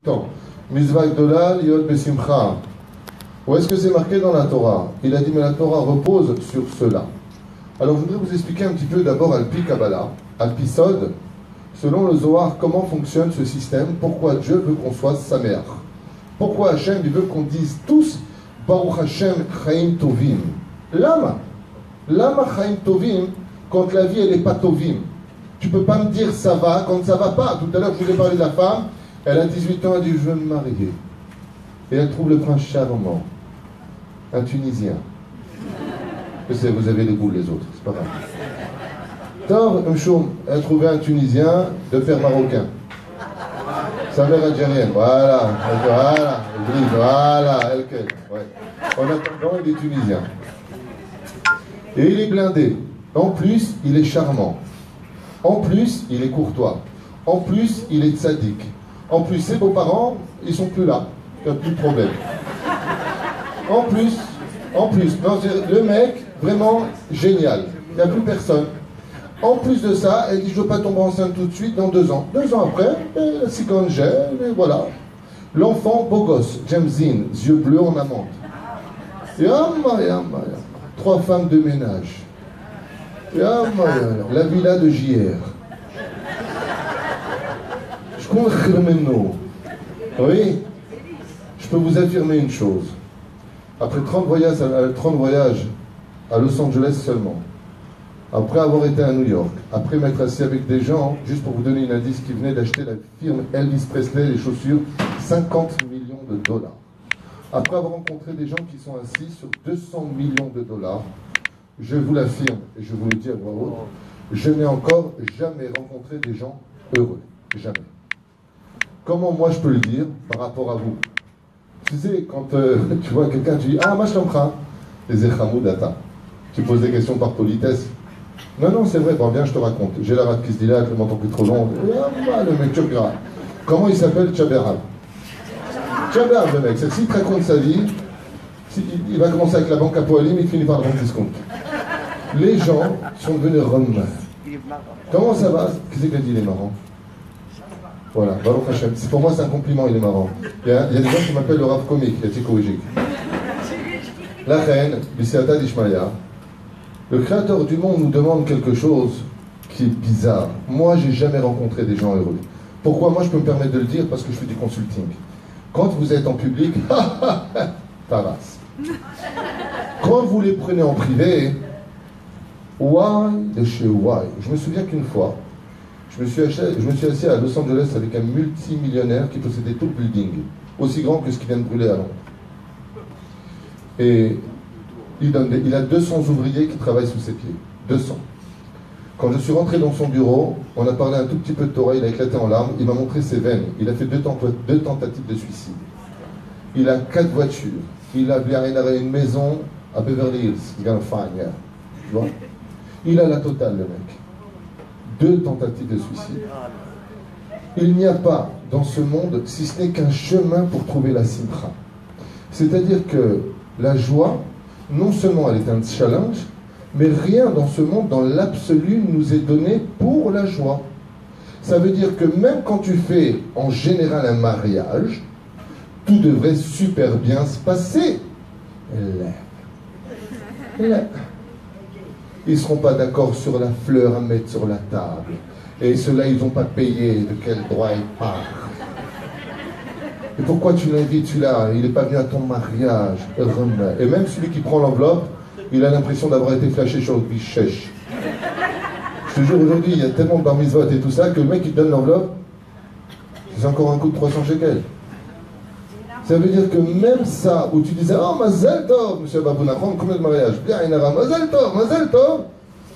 Attends, Mitzvah Gdola, Liot Besimcha. Où est-ce que c'est marqué dans la Torah? Il a dit, mais la Torah repose sur cela. Alors, je voudrais vous expliquer un petit peu d'abord Al-Pi Kabbalah, Al-Pi Sod, selon le Zohar, comment fonctionne ce système, pourquoi Dieu veut qu'on soit sa mère. Pourquoi Hachem, il veut qu'on dise tous, Baruch Hashem Chaim Tovim. Lama Chaim Tovim, quand la vie, elle n'est pas Tovim. Tu ne peux pas me dire ça va quand ça ne va pas. Tout à l'heure, je vous ai parlé de la femme. Elle a 18 ans, elle dit je veux me marier. Et elle trouve le prince charmant, un Tunisien. Je sais, vous avez les goûts les autres, c'est pas grave. Tor, elle a trouvé un Tunisien de père marocain. Sa mère algérienne, voilà, elle. Ouais. En attendant, il est tunisien. Et il est blindé. En plus, il est charmant. En plus, il est courtois. En plus, il est tzaddik. En plus, ses beaux-parents, ils sont plus là. Il n'y a plus de problème. En plus, non, le mec, vraiment génial. Il n'y a plus personne. En plus de ça, elle dit, je ne veux pas tomber enceinte tout de suite, dans 2 ans. 2 ans après, la cigane gère, et voilà. L'enfant, beau gosse, Jamzin, yeux bleus en amande. Yamma. 3 femmes de ménage. Yamma. La villa de JR. Oui, je peux vous affirmer une chose. Après 30 voyages à Los Angeles seulement, après avoir été à New York, après m'être assis avec des gens, juste pour vous donner une indice, qui venaient d'acheter la firme Elvis Presley, les chaussures, 50 millions de dollars. Après avoir rencontré des gens qui sont assis sur 200 millions de dollars, je vous l'affirme, et je vous le dis à voix haute, je n'ai encore jamais rencontré des gens heureux. Jamais. Comment moi je peux le dire par rapport à vous? Tu sais, quand tu vois quelqu'un, tu dis ah, moi je t'emprunte. Les Echamoudata. Tu poses des questions par politesse. Non, c'est vrai, bon, viens, je te raconte. J'ai la rate qui se dilate, le menton qui est trop long. Ah, le mec, tu regardes. Comment il s'appelle? Tchaberab. Tchaberab, le mec. C'est s'il te raconte sa vie, il va commencer avec la banque à Poalim, il finit par le rendre discount. Les gens sont devenus romains. Comment ça va? Qu'est-ce qu'il a dit, il est marrant? Voilà, Baruch Hashem. Pour moi, c'est un compliment, il est marrant. Il y a des gens qui m'appellent le Rav comique, il a été corrigé. La reine, Bisiata d'Ishmaïa, le créateur du monde nous demande quelque chose qui est bizarre. Moi, j'ai jamais rencontré des gens heureux. Pourquoi? Moi, je peux me permettre de le dire parce que je fais du consulting. Quand vous êtes en public, taras. Quand vous les prenez en privé, why de chez why. Je me souviens qu'une fois, je me suis assis à Los Angeles avec un multimillionnaire qui possédait tout le building, aussi grand que ce qui vient de brûler à Londres. Et il a 200 ouvriers qui travaillent sous ses pieds. 200. Quand je suis rentré dans son bureau, on a parlé un tout petit peu de Torah, il a éclaté en larmes, il m'a montré ses veines. Il a fait 2 tentatives de suicide. Il a 4 voitures. Il a une maison à Beverly Hills. He's gonna find, yeah. Tu vois? Il a la totale, le mec. 2 tentatives de suicide. Il n'y a pas dans ce monde, si ce n'est qu'un chemin pour trouver la simcha. C'est-à-dire que la joie, non seulement elle est un challenge, mais rien dans ce monde, dans l'absolu, nous est donné pour la joie. Ça veut dire que même quand tu fais en général un mariage, tout devrait super bien se passer. Ils ne seront pas d'accord sur la fleur à mettre sur la table. Et ceux-là, ils n'ont pas payé. De quel droit ils parlent? Et pourquoi tu l'invites, celui-là? Il n'est pas venu à ton mariage. Et même celui qui prend l'enveloppe, il a l'impression d'avoir été flashé sur le bichèche. Je te jure, aujourd'hui, il y a tellement de bar mitzvot et tout ça, que le mec, il te donne l'enveloppe, c'est encore un coup de 300 shekels. Ça veut dire que même ça, où tu disais, oh, Mazel Tov, monsieur Babounachon, combien de mariages? Bien, il y en a Mazel Tov.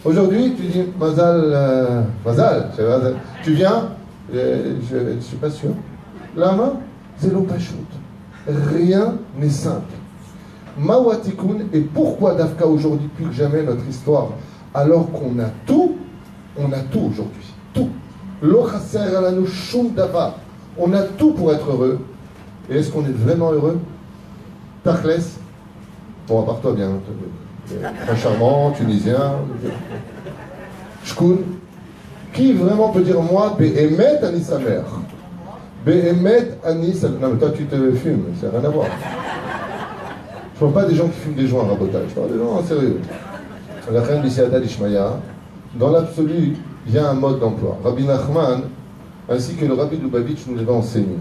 Aujourd'hui, tu dis, Mazal, tu viens? Je ne suis pas sûr. Lama, zélo pachout. Rien n'est simple. Mawatikoun, et pourquoi Dafka aujourd'hui, plus que jamais, notre histoire, alors qu'on a tout aujourd'hui. Tout. Lo chaser alanu shum davar. On a tout pour être heureux. Et est-ce qu'on est vraiment heureux? Tachles, bon, à part toi, bien, très charmant, tunisien, Shkoun, qui vraiment peut dire moi, Behemet ani sa mère? Behemet Anis. Non, mais toi, tu te fumes, ça n'a rien à voir. Je ne parle pas des gens qui fument des joints en rabotage, je parle des gens sérieux. La reine du Siyata d'Ishmaïa, dans l'absolu, il y a un mode d'emploi. Rabbi Nachman, ainsi que le Rabbi de Lubavitch, nous l'avons enseigné.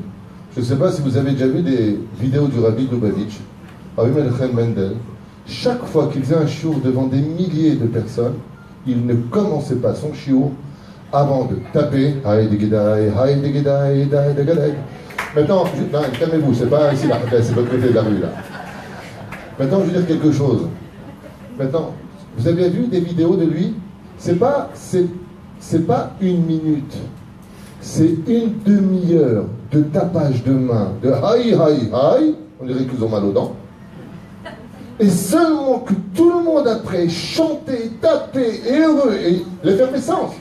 Je ne sais pas si vous avez déjà vu des vidéos du Rabbi de Lubavitch, Rabbi Menachem Mendel. Chaque fois qu'il faisait un chiour devant des milliers de personnes, il ne commençait pas son chiour avant de taper. Maintenant, calmez-vous, c'est pas ici la c'est l'autre côté de la rue là. Maintenant, je veux dire quelque chose. Maintenant, vous avez vu des vidéos de lui? C'est pas une minute. C'est une demi-heure de tapage de main, de haï, on dirait qu'ils ont mal aux dents. Et seulement que tout le monde après chantait, tapait, et heureux, et l'effervescence.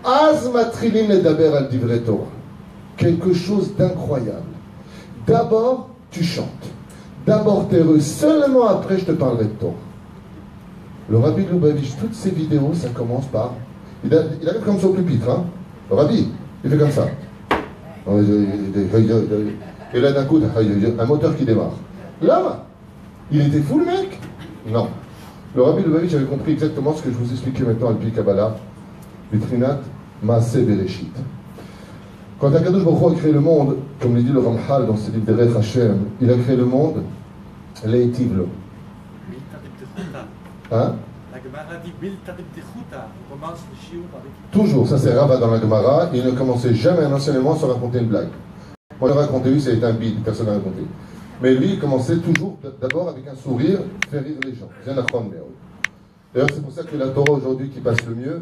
Az matrilin et daber al divrei Torah. Quelque chose d'incroyable. D'abord, tu chantes. D'abord, tu es heureux. Seulement après, je te parlerai de Torah. Le Rabbi de Lubavitch, toutes ses vidéos, ça commence par... Il arrive comme ça au pupitre, hein. Le Rabbi, il fait comme ça. Et là, d'un coup, un moteur qui démarre. Là, il était fou, le mec? Non. Le Rabbi de Lubavitch avait compris exactement ce que je vous expliquais maintenant à l'Pi Kabbalah. Vitrinat Maaseh Bereshit. Quand Akadosh Baruch Hu a créé le monde, comme le dit le Ramchal dans ses livres Derech Hashem, il a créé le monde, Leitiv Lo. Hein? La Gemara dit Bilta B'tichuta. On commence le shiur avec. Toujours, ça c'est Rava dans la Gemara, il ne commençait jamais un enseignement sans raconter une blague. Moi, le raconter, lui, ça a été un bide, personne n'a raconté. Mais lui, il commençait toujours d'abord avec un sourire, faire rire les gens. D'ailleurs, c'est pour ça que la Torah aujourd'hui qui passe le mieux,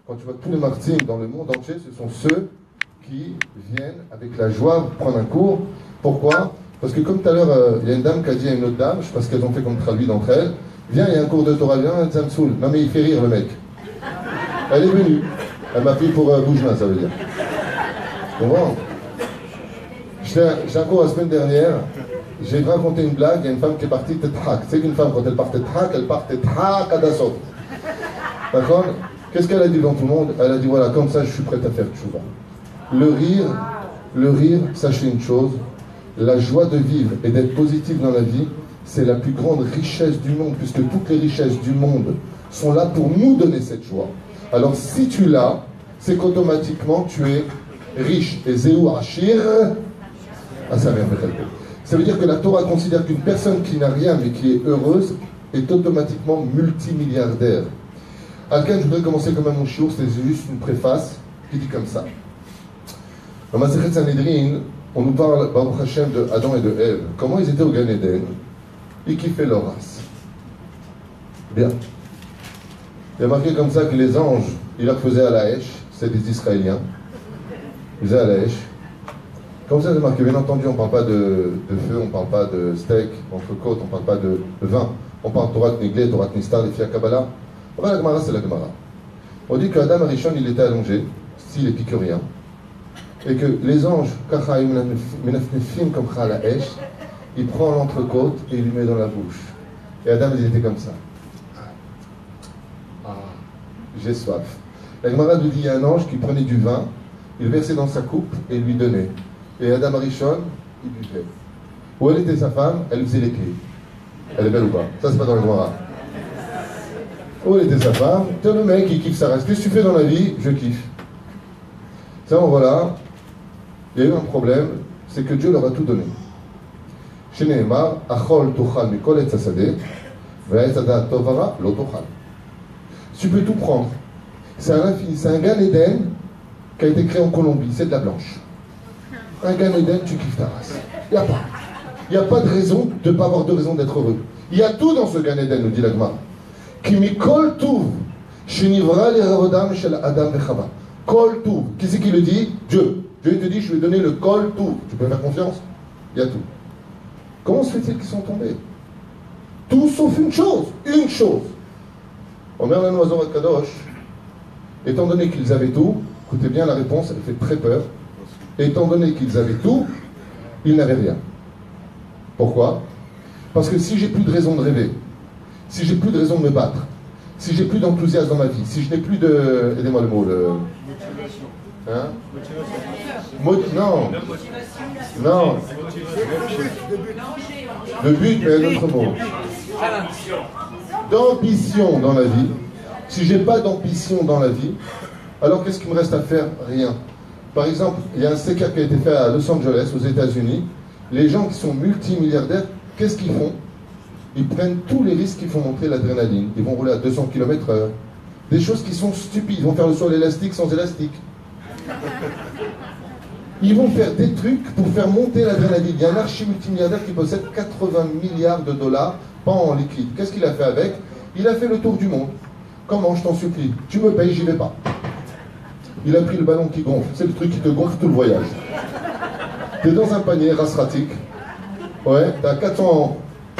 quand tu vois tous les martyrs dans le monde entier, ce sont ceux qui viennent avec la joie prendre un cours. Pourquoi? Parce que comme tout à l'heure, il y a une dame qui a dit à une autre dame, je sais pas ce qu'elles ont fait comme traduit d'entre elles, viens, il y a un cours de Torah, viens, ça me saoule. Non mais il fait rire le mec. Elle est venue. Elle m'a pris pour Boujna, ça veut dire. Tu comprends? J'ai un cours la semaine dernière, j'ai raconté une blague, il y a une femme qui est partie Tethak. Tu sais qu'une femme, quand elle part Tethak, elle part Tethak à Dassault. D'accord? Qu'est-ce qu'elle a dit devant tout le monde? Elle a dit, voilà, comme ça, je suis prête à faire tchouva. Le rire, sachez une chose, la joie de vivre et d'être positif dans la vie, c'est la plus grande richesse du monde, puisque toutes les richesses du monde sont là pour nous donner cette joie. Alors si tu l'as, c'est qu'automatiquement tu es riche. Et Zéou Achir, ça veut dire que la Torah considère qu'une personne qui n'a rien mais qui est heureuse est automatiquement multimilliardaire. Alken, je voudrais commencer comme à mon chiour, c'est juste une préface qui dit comme ça. Dans Masechet Sanhedrin, on nous parle, Baruch Hashem, de Adam et de Ève. Comment ils étaient au Gan Eden et kiffaient leur race. Bien. Il y a marqué comme ça que les anges, ils leur faisaient à la Hesh, c'est des Israéliens. Ils faisaient à la Hesh. Comme ça, c'est marqué. Bien entendu, on ne parle pas de feu, on ne parle pas de steak, entrecôte, on ne parle pas de vin. On parle de Torah Niglé, Torah Nistar, les filles à Kabbalah. Enfin, la Gemara, c'est la Gemara. On dit qu'Adam Arishon, il était allongé, style épicurien, et que les anges, comme la Hesh, il prend l'entrecôte et il lui met dans la bouche. Et Adam, il était comme ça. Ah, j'ai soif. La Gemara nous dit, il y a un ange qui prenait du vin, il versait dans sa coupe et il lui donnait. Et Adam Arishon, il buvait. Où elle était sa femme, elle faisait les pieds. Elle est belle ou pas? Ça, c'est pas dans la Gemara. Où elle était sa femme? Tiens, le mec, il kiffe sa race. Qu'est-ce que tu fais dans la vie? Je kiffe. Ça, voilà. Il y a eu un problème, c'est que Dieu leur a tout donné. Chez Nehemar, Achol tochal mikol etz hasadeh, ve'etz hadat tovara lo tochal. Tu peux tout prendre. C'est un infini, c'est un Gan Eden qui a été créé en Colombie, c'est de la blanche. Un Gan Eden, tu kiffes ta race. Il n'y a pas. Il n'y a pas de raison de ne pas avoir de raison d'être heureux. Il y a tout dans ce Gan Eden, nous dit la Gemara. Qui mikol tuv, shenivra li ravodam shel Adam vechava. Kol tuv. Qui c'est qui le dit? Dieu. Dieu te dit, je vais donner le kol tuv. Tu peux faire confiance? Il y a tout. Comment se fait-il qu'ils sont tombés? Tout sauf une chose. Une chose. Omer ben Oazor Kadosh, étant donné qu'ils avaient tout, écoutez bien la réponse, elle fait très peur. Étant donné qu'ils avaient tout, ils n'avaient rien. Pourquoi? Parce que si j'ai plus de raison de rêver, si j'ai plus de raison de me battre, si j'ai plus d'enthousiasme dans ma vie, si je n'ai plus de... Aidez-moi le mot, Hein? Non. Non. Le but, mais un autre mot. D'ambition dans la vie. Si j'ai pas d'ambition dans la vie, alors qu'est-ce qu'il me reste à faire? Rien. Par exemple, il y a un séquard qui a été fait à Los Angeles, aux États-Unis. Les gens qui sont multimilliardaires, qu'est-ce qu'ils font? Ils prennent tous les risques qui font monter l'adrénaline. Ils vont rouler à 200 km/h. Des choses qui sont stupides. Ils vont faire le saut à l'élastique sans élastique. Ils vont faire des trucs pour faire monter l'adrénaline. Il y a un archi-multimilliardaire qui possède 80 milliards de dollars, pas en liquide. Qu'est-ce qu'il a fait avec? Il a fait le tour du monde. Comment, je t'en supplie? Tu me payes, j'y vais pas. Il a pris le ballon qui gonfle. C'est le truc qui te gonfle tout le voyage. T'es dans un panier rasratique. Ouais, t'as 400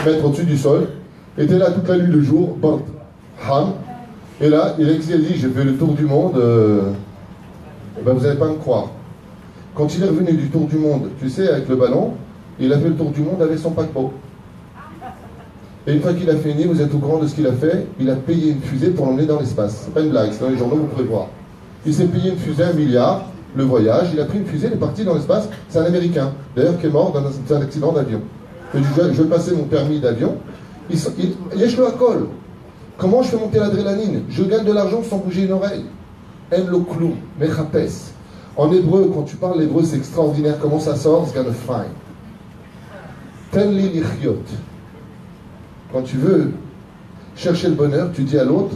mètres au-dessus du sol. Et t'es là toute la nuit, le jour. Bam, ham. Et là, il a dit, j'ai fait le tour du monde. Ben, vous n'allez pas me croire. Quand il est revenu du tour du monde, tu sais, avec le ballon, il a fait le tour du monde avec son paquebot. Et une fois qu'il a fini, vous êtes au courant de ce qu'il a fait, il a payé une fusée pour l'emmener dans l'espace. C'est pas une blague, c'est dans les journaux, vous pouvez voir. Il s'est payé une fusée, 1 milliard, le voyage, il a pris une fusée, il est parti dans l'espace, c'est un Américain, d'ailleurs qui est mort dans un accident d'avion. Je vais passer mon permis d'avion, il est à col. Comment je fais monter l'adrénaline? Je gagne de l'argent sans bouger une oreille. En lo klum, mechapes. En hébreu, quand tu parles l'hébreu, c'est extraordinaire. Comment ça sort? It's gonna find. Ten li lichiot. Quand tu veux chercher le bonheur, tu dis à l'autre,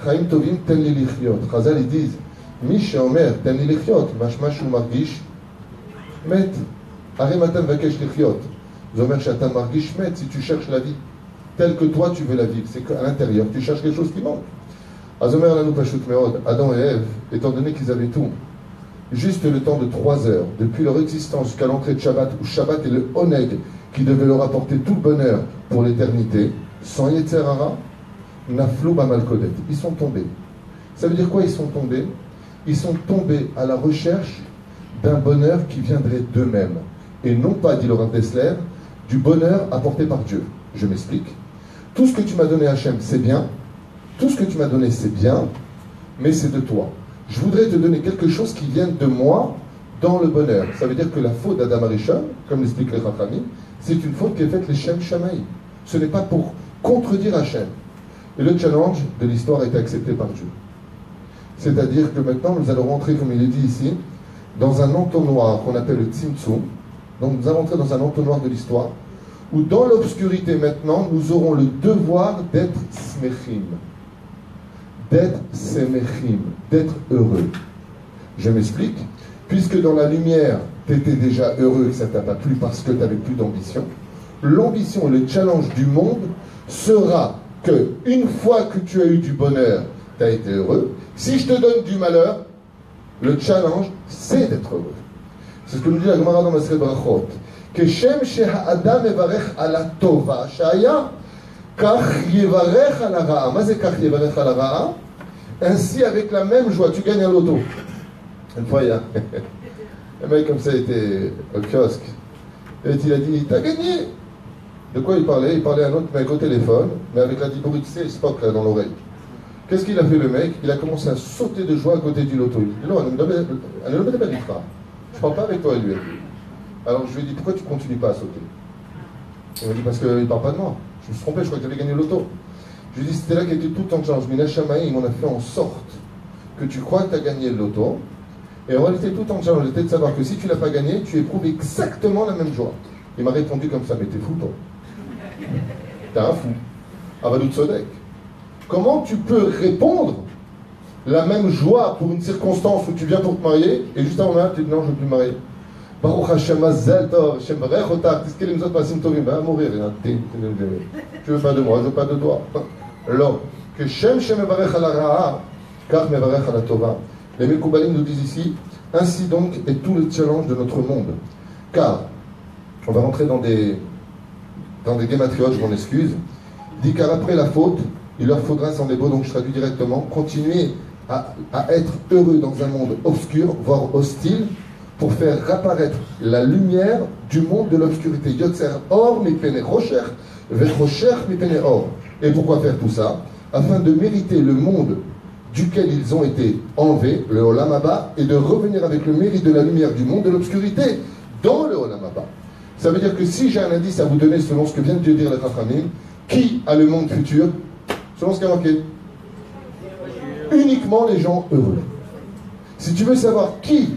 Chaim tovim ten li lichiot. Chazal, ils disent, Mi sheomer ten li lichiot, mashma shu margish met. Are matam vakesh lichiot. Zomer shatam margish met. Si tu cherches la vie telle que toi tu veux la vivre, c'est qu'à l'intérieur, tu cherches quelque chose qui manque. Azomer lanu pashut meod. Adam et Ève, étant donné qu'ils avaient tout, juste le temps de 3 heures, depuis leur existence jusqu'à l'entrée de Shabbat, où Shabbat est le oneg qui devait leur apporter tout le bonheur pour l'éternité, sans Yetzer Hara, naflou b'malkodet. Ils sont tombés. Ça veut dire quoi, ils sont tombés? Ils sont tombés à la recherche d'un bonheur qui viendrait d'eux-mêmes. Et non pas, dit Laurent Dessler, du bonheur apporté par Dieu. Je m'explique. Tout ce que tu m'as donné, Hachem, c'est bien. Tout ce que tu m'as donné, c'est bien, mais c'est de toi. Je voudrais te donner quelque chose qui vienne de moi dans le bonheur. Ça veut dire que la faute d'Adam Arishon, comme l'explique les Chachamim, c'est une faute qui est faite les Shem Shamaï. Ce n'est pas pour contredire Hachem. Et le challenge de l'histoire a été accepté par Dieu. C'est-à-dire que maintenant, nous allons rentrer, comme il est dit ici, dans un entonnoir qu'on appelle le Tzimtzum. Donc nous allons rentrer dans un entonnoir de l'histoire, où dans l'obscurité maintenant, nous aurons le devoir d'être smechim. D'être semechim, d'être heureux. Je m'explique. Puisque dans la lumière, tu étais déjà heureux et que ça ne t'a pas plu parce que tu n'avais plus d'ambition, l'ambition et le challenge du monde sera que une fois que tu as eu du bonheur, tu as été heureux. Si je te donne du malheur, le challenge, c'est d'être heureux. C'est ce que nous dit la Gemara dans Maseret Brachot. Keshem she'ha'adam evarech ala tova shaya, kach yevarech ala ra'a. Ma c'est kach yevarech ala ra'a? Ainsi, avec la même joie, tu gagnes un loto. Une fois, il y a un mec comme ça était au kiosque. Et il a dit, t'as gagné. De quoi il parlait? Il parlait à un autre mec au téléphone, mais avec la dibourite, tu sais, Spock là dans l'oreille. Qu'est-ce qu'il a fait le mec? Il a commencé à sauter de joie à côté du loto. Il dit, non, je ne parle pas avec toi, lui. Alors je lui ai dit, pourquoi tu ne continues pas à sauter? Il m'a dit, parce qu'il ne parle pas de moi. Je me suis trompé, je crois que tu avais gagné le loto. Je lui ai dit, c'était là qu'il était tout en challenge. Mina Shamaï, on a fait en sorte que tu crois que tu as gagné le loto. Et en réalité, tout en challenge était de savoir que si tu ne l'as pas gagné, tu éprouves exactement la même joie. Il m'a répondu comme ça, mais t'es fou, toi. T'es un fou. Avadou Tzodek. Comment tu peux répondre la même joie pour une circonstance où tu viens pour te marier et juste avant là, tu dis non, je ne veux plus me marier. Baruch Hashem Mazel Tov, Hashem Barech Otak, qu'est-ce qu'il nous a passé Tovim? Va mourir. Tu veux pas de moi, je veux pas de toi. Alors, que Shem Shem Barech ala Ra'a, car Mevarech ala Tova. Les Mekoubalim nous disent ici, ainsi donc est tout le challenge de notre monde. Car, on va rentrer dans des guématriotes, je m'en excuse, dit car après la faute, il leur faudra, sans les mots, donc je traduis directement, continuer à être heureux dans un monde obscur, voire hostile, pour faire apparaître la lumière du monde de l'obscurité. Yotzer or mi pene rocher, ve rocher mi pene or. Et pourquoi faire tout ça? Afin de mériter le monde duquel ils ont été enlevés, le Olam Haba, et de revenir avec le mérite de la lumière du monde de l'obscurité dans le Olam Haba. Ça veut dire que si j'ai un indice à vous donner selon ce que vient de dire le Chachamim, qui a le monde futur? Selon ce qu'il y a marqué, uniquement les gens heureux. Si tu veux savoir qui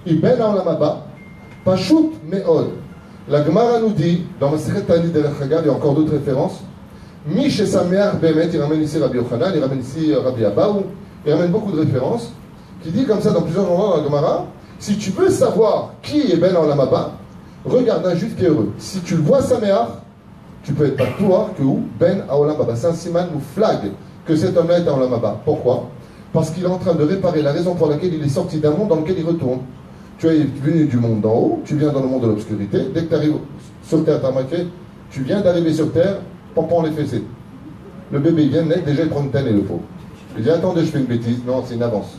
est Ben Olam Haba, Pashut Me'od. La Gemara nous dit, dans Masechet Tanit de Chagav, il y a encore d'autres références, Mi Shesameach Bemet, il ramène ici Rabbi Yochanan, il ramène ici Rabbi Abaou, il ramène beaucoup de références, qui dit comme ça dans plusieurs moments dans la Gemara, si tu veux savoir qui est Ben Olam Haba, regarde un juif qui est heureux. Si tu le vois Sameach, tu peux être pas toi que où Ben Olam Haba. Saint Siman nous flague que cet homme-là est en Olam Haba. Pourquoi? Parce qu'il est en train de réparer la raison pour laquelle il est sorti d'un monde dans lequel il retourne. Tu es venu du monde d'en haut, tu viens dans le monde de l'obscurité. Dès que tu arrives sur Terre, tu as remarqué, tu viens d'arriver sur Terre, pompon les fessées. Le bébé vient de naître, déjà il prend une tannée, le pauvre. Il dit attendez, je fais une bêtise. Non, c'est une avance.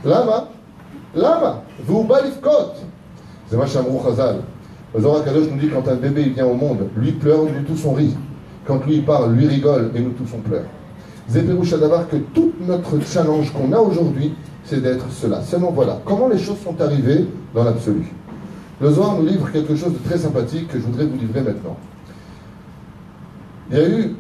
Lama, vous balifkot. C'est moi, Shamrou Chazal. Le Zohar Kadosh nous dit quand un bébé il vient au monde, lui pleure, nous tous on rit. Quand lui il parle, lui rigole et nous tous on pleure. Zéperou Shadavar, que tout notre challenge qu'on a aujourd'hui, c'est d'être cela. Seulement voilà, comment les choses sont arrivées dans l'absolu. Le Zohar nous livre quelque chose de très sympathique que je voudrais vous livrer maintenant. Il y a eu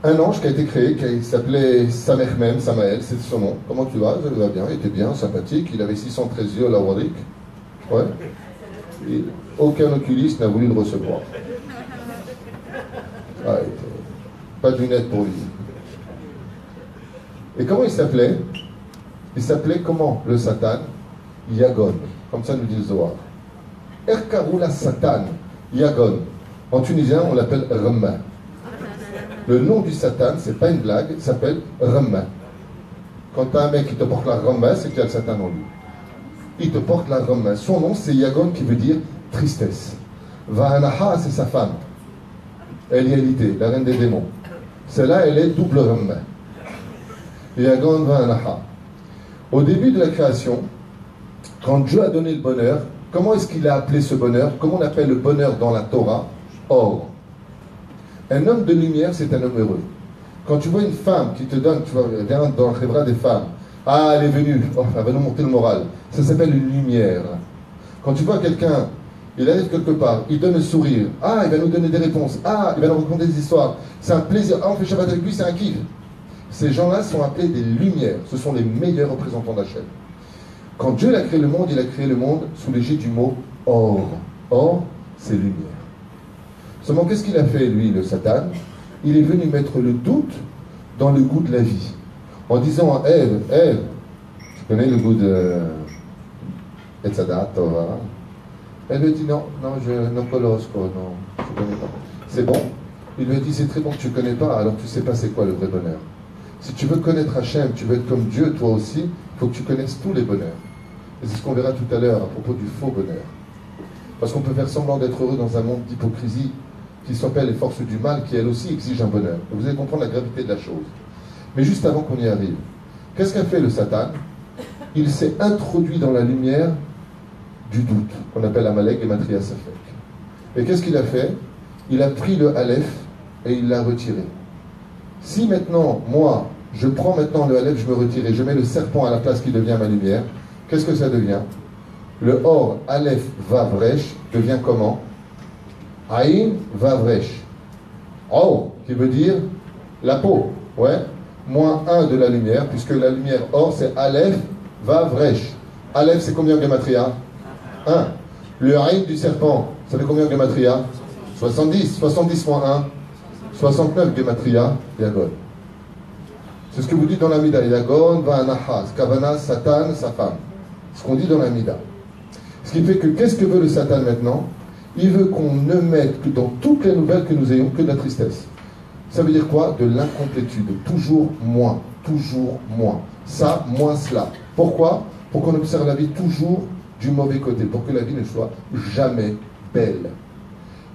un ange qui a été créé, qui s'appelait Samechmem, Samael, c'est son nom. Comment tu vas? Ça va bien, il était bien, sympathique, il avait 613 yeux, la Warik. Ouais. Et aucun oculiste n'a voulu le recevoir. Ouais, pas de lunettes pour lui. Et comment il s'appelait? Il s'appelait comment? Le Satan? Yagon. Comme ça nous dit le Zohar. Erkaroula Satan, Yagon. En tunisien, on l'appelle Ramma. Le nom du Satan, c'est pas une blague, il s'appelle Ramma. Quand tu as un mec qui te porte la Ramma, c'est qu'il y a le Satan en lui. Il te porte la Ramma. Son nom, c'est Yagon, qui veut dire tristesse. Vahanaha, c'est sa femme. Elialité, la reine des démons. Celle-là, elle est double Ramma. Yagon Vahanaha. Au début de la création, quand Dieu a donné le bonheur, comment est-ce qu'il a appelé ce bonheur? Comment on appelle le bonheur dans la Torah? Or. Un homme de lumière, c'est un homme heureux. Quand tu vois une femme qui te donne, tu vois, viens dans le Khébra des femmes, ah, elle est venue, oh, elle va nous monter le moral. Ça s'appelle une lumière. Quand tu vois quelqu'un, il arrive quelque part, il donne le sourire, ah, il va nous donner des réponses, ah, il va nous raconter des histoires, c'est un plaisir, ah, on fait Shabbat avec lui, c'est un kiff. Ces gens-là sont appelés des lumières, ce sont les meilleurs représentants d'Hachem. Quand Dieu a créé le monde, il a créé le monde sous l'égide du mot or. Or, c'est lumière. Seulement, qu'est-ce qu'il a fait, lui, le Satan? Il est venu mettre le doute dans le goût de la vie. En disant à Ève, Ève, tu connais le goût de Etzadat, Torah? Elle lui dit non, je ne connais pas. C'est bon. Il lui a dit c'est très bon que tu ne connais pas, alors tu ne sais pas c'est quoi le vrai bonheur. Si tu veux connaître Hachem, tu veux être comme Dieu, toi aussi, il faut que tu connaisses tous les bonheurs. Et c'est ce qu'on verra tout à l'heure à propos du faux bonheur. Parce qu'on peut faire semblant d'être heureux dans un monde d'hypocrisie qui s'appelle les forces du mal, qui elles aussi exigent un bonheur. Vous allez comprendre la gravité de la chose. Mais juste avant qu'on y arrive, qu'est-ce qu'a fait le Satan? Il s'est introduit dans la lumière du doute, qu'on appelle Amalek et Matria Safek. Et qu'est-ce qu'il a fait? Il a pris le Aleph et il l'a retiré. Si maintenant, moi, je prends maintenant le Aleph, je me retire et je mets le serpent à la place qui devient ma lumière, qu'est-ce que ça devient? Le Or, Aleph, Vavresh, devient comment? Aïn, Vavresh. Or, qui veut dire la peau, ouais, moins 1 de la lumière, puisque la lumière Or, c'est Aleph, Vavresh. Aleph, c'est combien de Gematria? 1. Le Aïn du serpent, ça fait combien de Gematria? 70. 70 moins 1, 69 Gematria, Yagon. C'est ce que vous dites dans la Mida. Yagon, Va'anahas, Kavana, Satan, sa femme. Ce qu'on dit dans la Mida. Ce qui fait que, qu'est-ce que veut le Satan maintenant? Il veut qu'on ne mette que dans toutes les nouvelles que nous ayons que de la tristesse. Ça veut dire quoi? De l'incomplétude. Toujours moins. Toujours moins. Ça, moins cela. Pourquoi? Pour qu'on observe la vie toujours du mauvais côté. Pour que la vie ne soit jamais belle.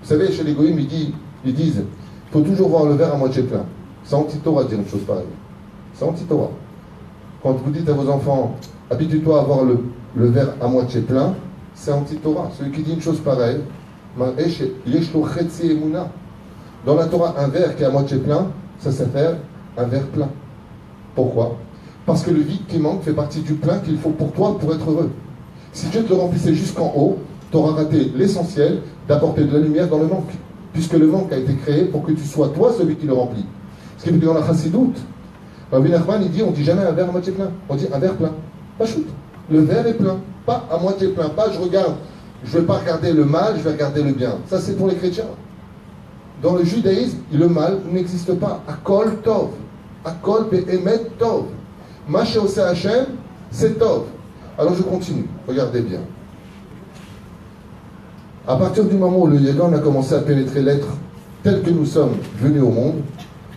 Vous savez, chez les goïms, ils disent il faut toujours voir le verre à moitié plein. C'est anti-Torah de dire une chose pareille. C'est anti-Torah. Quand vous dites à vos enfants habitue-toi à voir le verre à moitié plein, c'est anti-Torah. Celui qui dit une chose pareille, dans la Torah, un verre qui est à moitié plein, ça s'appelle un verre plein. Pourquoi? Parce que le vide qui manque fait partie du plein qu'il faut pour toi pour être heureux. Si Dieu te le remplissait jusqu'en haut, tu auras raté l'essentiel d'apporter de la lumière dans le manque. Puisque le manque a été créé pour que tu sois toi celui qui le remplit. Ce qui veut dire dans la chassidoute, Rabbi Nachman il dit on dit jamais un verre à moitié plein, on dit un verre plein. Pas shoot. Le verre est plein, pas à moitié plein, pas je regarde, je ne vais pas regarder le mal, je vais regarder le bien. Ça c'est pour les chrétiens. Dans le judaïsme, le mal n'existe pas. Akol tov. Akol be'emet tov. Ma she'oseh Hashem, c'est tov. Alors je continue, regardez bien. À partir du moment où le Yagan a commencé à pénétrer l'être tel que nous sommes venus au monde,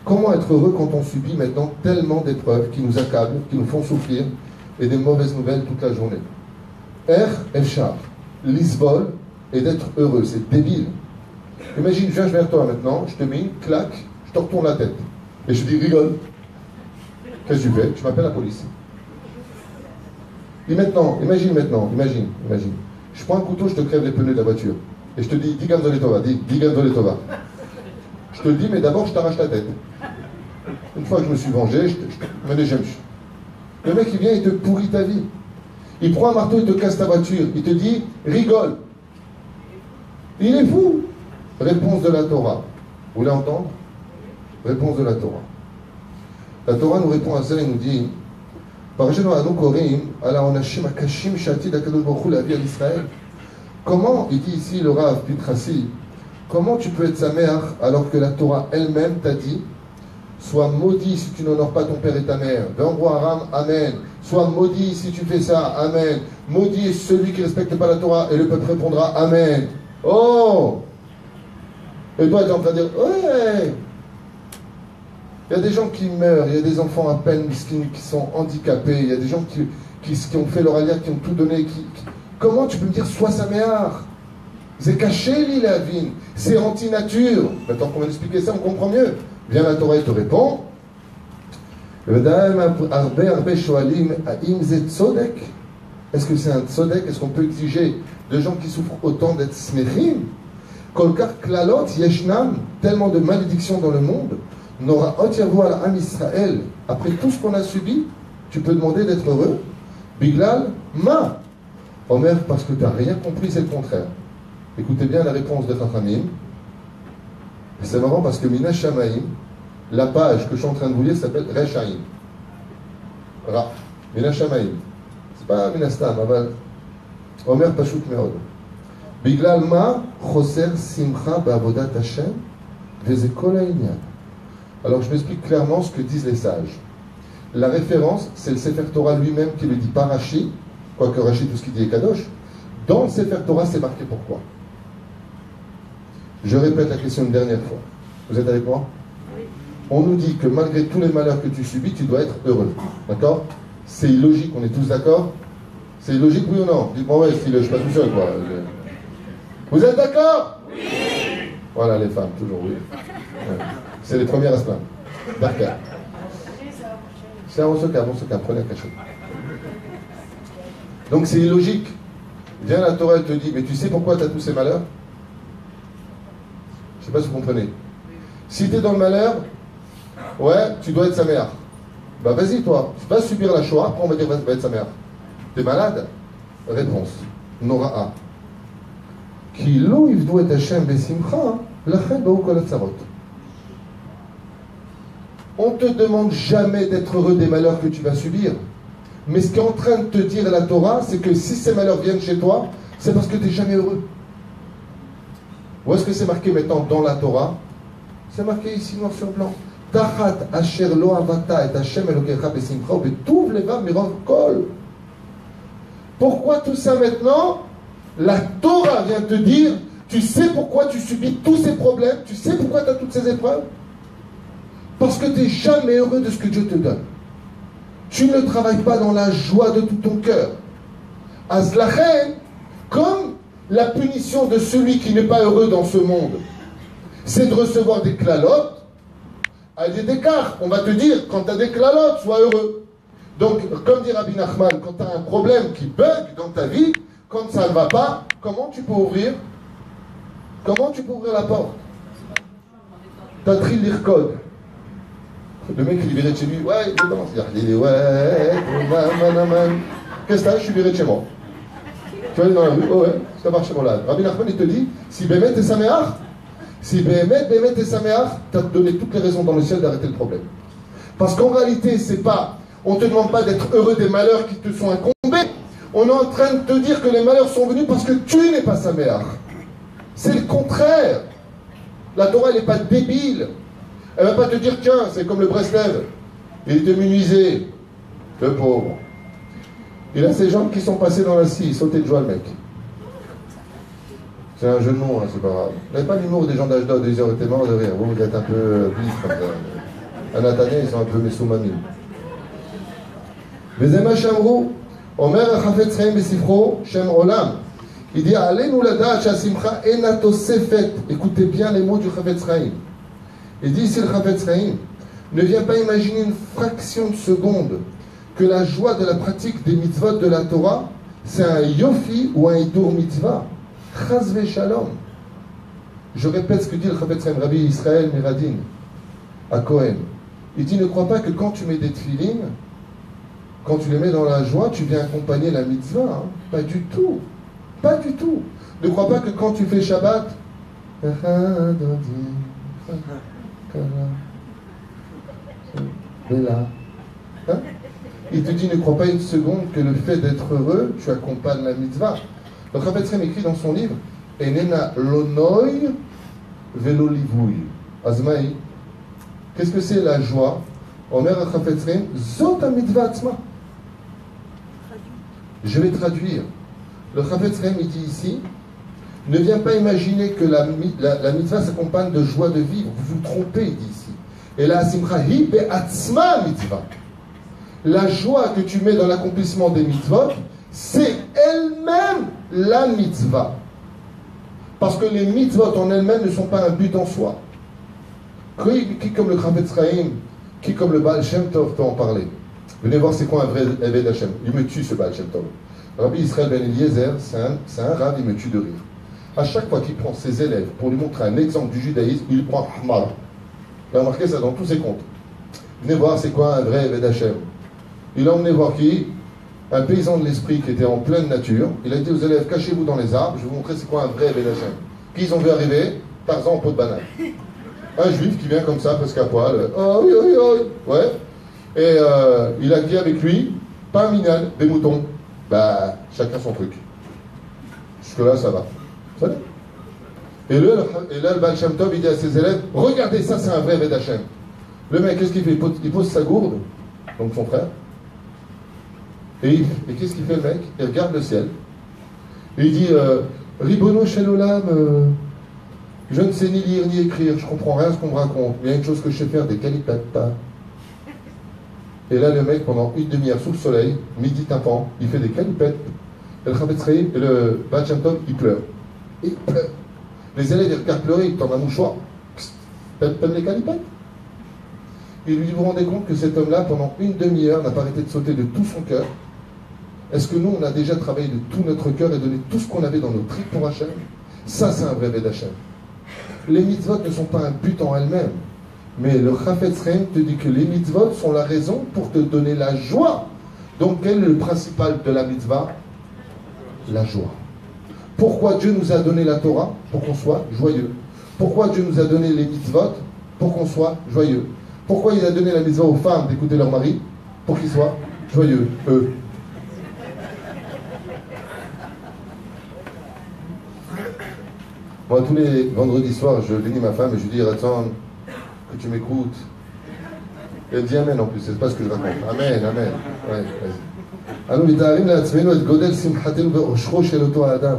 comment être heureux quand on subit maintenant tellement d'épreuves qui nous accablent, qui nous font souffrir, et des mauvaises nouvelles toute la journée? Efshar, l'isbol, et d'être heureux, c'est débile. Imagine, je viens vers toi maintenant, je te mets une claque, je te retourne la tête. Et je te dis, rigole. Qu'est-ce que tu fais? Tu m'appelles la police. Et maintenant, imagine. Je prends un couteau, je te crève les pneus de la voiture. Et je te dis, dis Gamzoletova, dis Gamzoletova. Je te le dis, mais d'abord, je t'arrache la tête. Une fois que je me suis vengé, le mec, il vient, il te pourrit ta vie. Il prend un marteau, il te casse ta voiture. Il te dit, rigole. Il est fou. Réponse de la Torah. Vous voulez entendre? Réponse de la Torah. La Torah nous répond à ça et nous dit comment, il dit ici le Rav Pitrassi, comment tu peux être sa mère alors que la Torah elle-même t'a dit sois maudit si tu n'honores pas ton père et ta mère. Aram, amen. Sois maudit si tu fais ça, amen. Maudit celui qui ne respecte pas la Torah, et le peuple répondra amen. Oh! Et toi, tu es en train de dire ouais! Il y a des gens qui meurent, il y a des enfants à peine qui sont handicapés, il y a des gens qui ont fait leur alia, qui ont tout donné. Comment tu peux me dire sois sa mère? C'est caché, l'Ilavine. C'est anti-nature. Maintenant qu'on vient d'expliquer ça, on comprend mieux. Viens la Torah et te répond. Est-ce que c'est un tzodek? Est-ce qu'on peut exiger de gens qui souffrent autant d'être smechim? Kolkar klalot yeshnam, tellement de malédictions dans le monde. N'aura ot à l'âme Israël. Après tout ce qu'on a subi, tu peux demander d'être heureux. Biglal ma. Omer, parce que tu n'as rien compris, c'est le contraire. Écoutez bien la réponse de Chachamim. C'est marrant parce que Mina Shamaim, la page que je suis en train de vous lire s'appelle Rechaim. Ra. Mina Shamaim. C'est pas Mina Stam, Aval. Omer Pashut Meod. Biglal ma, Choser Simcha Ba'avodat Hashem, Vezekol Ha'inyan. Alors je m'explique clairement ce que disent les sages. La référence, c'est le Sefer Torah lui-même qui le dit pas Rashi, quoique Rashi, tout ce qu'il dit est Kadosh. Dans le Sefer Torah, c'est marqué pourquoi. Je répète la question une dernière fois. Vous êtes avec moi? Oui. On nous dit que malgré tous les malheurs que tu subis, tu dois être heureux. D'accord? C'est illogique, on est tous d'accord? C'est illogique, oui ou non? Dites-moi, ouais, je ne suis pas tout seul, quoi. Vous êtes d'accord? Oui. Voilà, les femmes, toujours oui. Ouais. C'est les premières à se plaindre. D'accord. C'est on se calme, prenez un cachet. Donc c'est illogique. Viens la Torah, elle te dit, mais tu sais pourquoi tu as tous ces malheurs? Je ne sais pas si vous comprenez. Si tu es dans le malheur, ouais, tu dois être sa mère. Bah vas-y toi, tu vas subir la Shoah, après on va dire va être sa mère. T'es malade? Réponse. Nora'a. Ki lo yivdu et Hashem besimcha, lachem ba'u kol hatzarot. On ne te demande jamais d'être heureux des malheurs que tu vas subir. Mais ce qu'est en train de te dire la Torah, c'est que si ces malheurs viennent chez toi, c'est parce que tu n'es jamais heureux. Où est-ce que c'est marqué maintenant dans la Torah? C'est marqué ici noir sur blanc. Tachat asher lo avata et Hashem elokecha besimcha betuv levav mirov kol. Pourquoi tout ça maintenant? La Torah vient te dire, tu sais pourquoi tu subis tous ces problèmes, tu sais pourquoi tu as toutes ces épreuves? Parce que tu n'es jamais heureux de ce que Dieu te donne. Tu ne travailles pas dans la joie de tout ton cœur. Azlachen, comme la punition de celui qui n'est pas heureux dans ce monde, c'est de recevoir des clalotes, à des écarts. On va te dire, quand tu as des clalotes, sois heureux. Donc, comme dit Rabbi Nachman, quand tu as un problème qui bug dans ta vie, quand ça ne va pas, comment tu peux ouvrir la porte? T'as tri l'ircode. Le mec il est viré de chez lui, ouais, il dit ouais, qu'est-ce que t'as? Je suis viré de chez moi. Tu vas aller dans la rue, oh ouais, ça marche chez moi là. Rabbi Nachman il te dit, si Bémet et Saméach, si Bémet et Saméach, t'as donné toutes les raisons dans le ciel d'arrêter le problème. Parce qu'en réalité, c'est pas, on te demande pas d'être heureux des malheurs qui te sont incombés. On est en train de te dire que les malheurs sont venus parce que tu n'es pas Saméach. C'est le contraire. La Torah, elle n'est pas débile. Elle ne va pas te dire, tiens, c'est comme le Breslev. Il était menuisé, le pauvre. Il a ses jambes qui sont passées dans la scie, il sautait de joie, le mec. C'est un jeu de mots, hein, c'est pas grave. Vous n'avez pas l'humour des gens d'Ashdod, ils auraient été morts de rire. Vous êtes un peu vif comme ça. À Natania, ils sont un peu messoumamim. Vezema Shamrou, Omer Chafetz Chaim Besifro, Shem Olam. Il dit, Alenu Ladat Shasimcha Enato Sefet. Écoutez bien les mots du Chafetz Chaim. Il dit ici le Chafetz Chaim, ne viens pas imaginer une fraction de seconde que la joie de la pratique des mitzvot de la Torah, c'est un yofi ou un idur mitzvah. Chas v'shalom. Je répète ce que dit le Chafetz Chaim, Rabbi Israël Miradin, à Cohen. Il dit, ne crois pas que quand tu mets des tefilines, quand tu les mets dans la joie, tu viens accompagner la mitzvah. Hein. Pas du tout. Pas du tout. Ne crois pas que quand tu fais Shabbat, hein? Il te dit, ne crois pas une seconde que le fait d'être heureux, tu accompagnes la mitzvah. Le Chafetz Chaim écrit dans son livre, Enena lonoy velo livouy. Azmaï, qu'est-ce que c'est la joie? Omer Chafetz Chaim, zot ha mitzvah atzma. Je vais traduire. Le Chafetz Chaim, il dit ici, ne viens pas imaginer que la mitzvah s'accompagne de joie de vivre. Vous vous trompez, il dit ici. Et la simcha hi be'atzma mitzvah. La joie que tu mets dans l'accomplissement des mitzvot, c'est elle-même la mitzvah. Parce que les mitzvot en elles-mêmes ne sont pas un but en soi. Qui comme le Chafetz Chaim, qui comme le Baal Shem Tov peut en parler? Venez voir c'est quoi un vrai Eved Hashem. Il me tue ce Baal Shem Tov. Rabbi Israël Ben Eliezer, c'est un rave, il me tue de rire. À chaque fois qu'il prend ses élèves pour lui montrer un exemple du judaïsme, il prend Ahmad. Il a remarqué ça dans tous ses comptes. Venez voir c'est quoi un vrai Eved Hashem. Il a emmené voir qui? Un paysan de l'esprit qui était en pleine nature. Il a dit aux élèves, cachez-vous dans les arbres, je vais vous montrer c'est quoi un vrai Eved Hashem. Qui ils ont vu arriver? Tarzan en peau de banane. Un juif qui vient comme ça, presque à poil. Oh oui, oui, oui. Ouais. Et il a dit avec lui, pas un minal, des moutons. Bah, chacun son truc. Jusque-là, ça va. Ça va. Et là, le Baal Shem Tov, il dit à ses élèves, regardez, ça, c'est un vrai Eved Hashem. Le mec, qu'est-ce qu'il fait? Il pose sa gourde, donc son frère. Et qu'est-ce qu'il fait, le mec? Il regarde le ciel. Et il dit, Ribono Shel Olam, je ne sais ni lire ni écrire, je comprends rien à ce qu'on me raconte. Mais il y a une chose que je sais faire, des kalipata. Et là, le mec, pendant une demi-heure sous le soleil, midi tympan, il fait des calipettes. Et le Chafetz Chaim, et le Baal Shem Tov, il pleure. Et il pleure. Les élèves, ils regardent pleurer, ils tendent un mouchoir. T'aimes les calipettes? Et lui, vous vous rendez compte que cet homme-là, pendant une demi-heure, n'a pas arrêté de sauter de tout son cœur? Est-ce que nous, on a déjà travaillé de tout notre cœur et donné tout ce qu'on avait dans nos tripes pour Hachem? Ça, c'est un vrai Eved Hashem. Les mitzvot ne sont pas un but en elles-mêmes. Mais le Chafetz Chaim te dit que les mitzvot sont la raison pour te donner la joie. Donc, quel est le principal de la mitzvah? La joie. Pourquoi Dieu nous a donné la Torah? Pour qu'on soit joyeux. Pourquoi Dieu nous a donné les mitzvot? Pour qu'on soit joyeux. Pourquoi il a donné la mitzvah aux femmes d'écouter leur mari? Pour qu'ils soient joyeux, eux. Moi, tous les vendredis soirs, je bénis ma femme et je lui dis, attends, que tu m'écoutes. Et elle dit Amen en plus, c'est pas ce que je raconte. Amen, Amen. Ouais, vas-y. אנו מתארים לעצמנו את גודל שמחתנו באושרו של אותו האדם.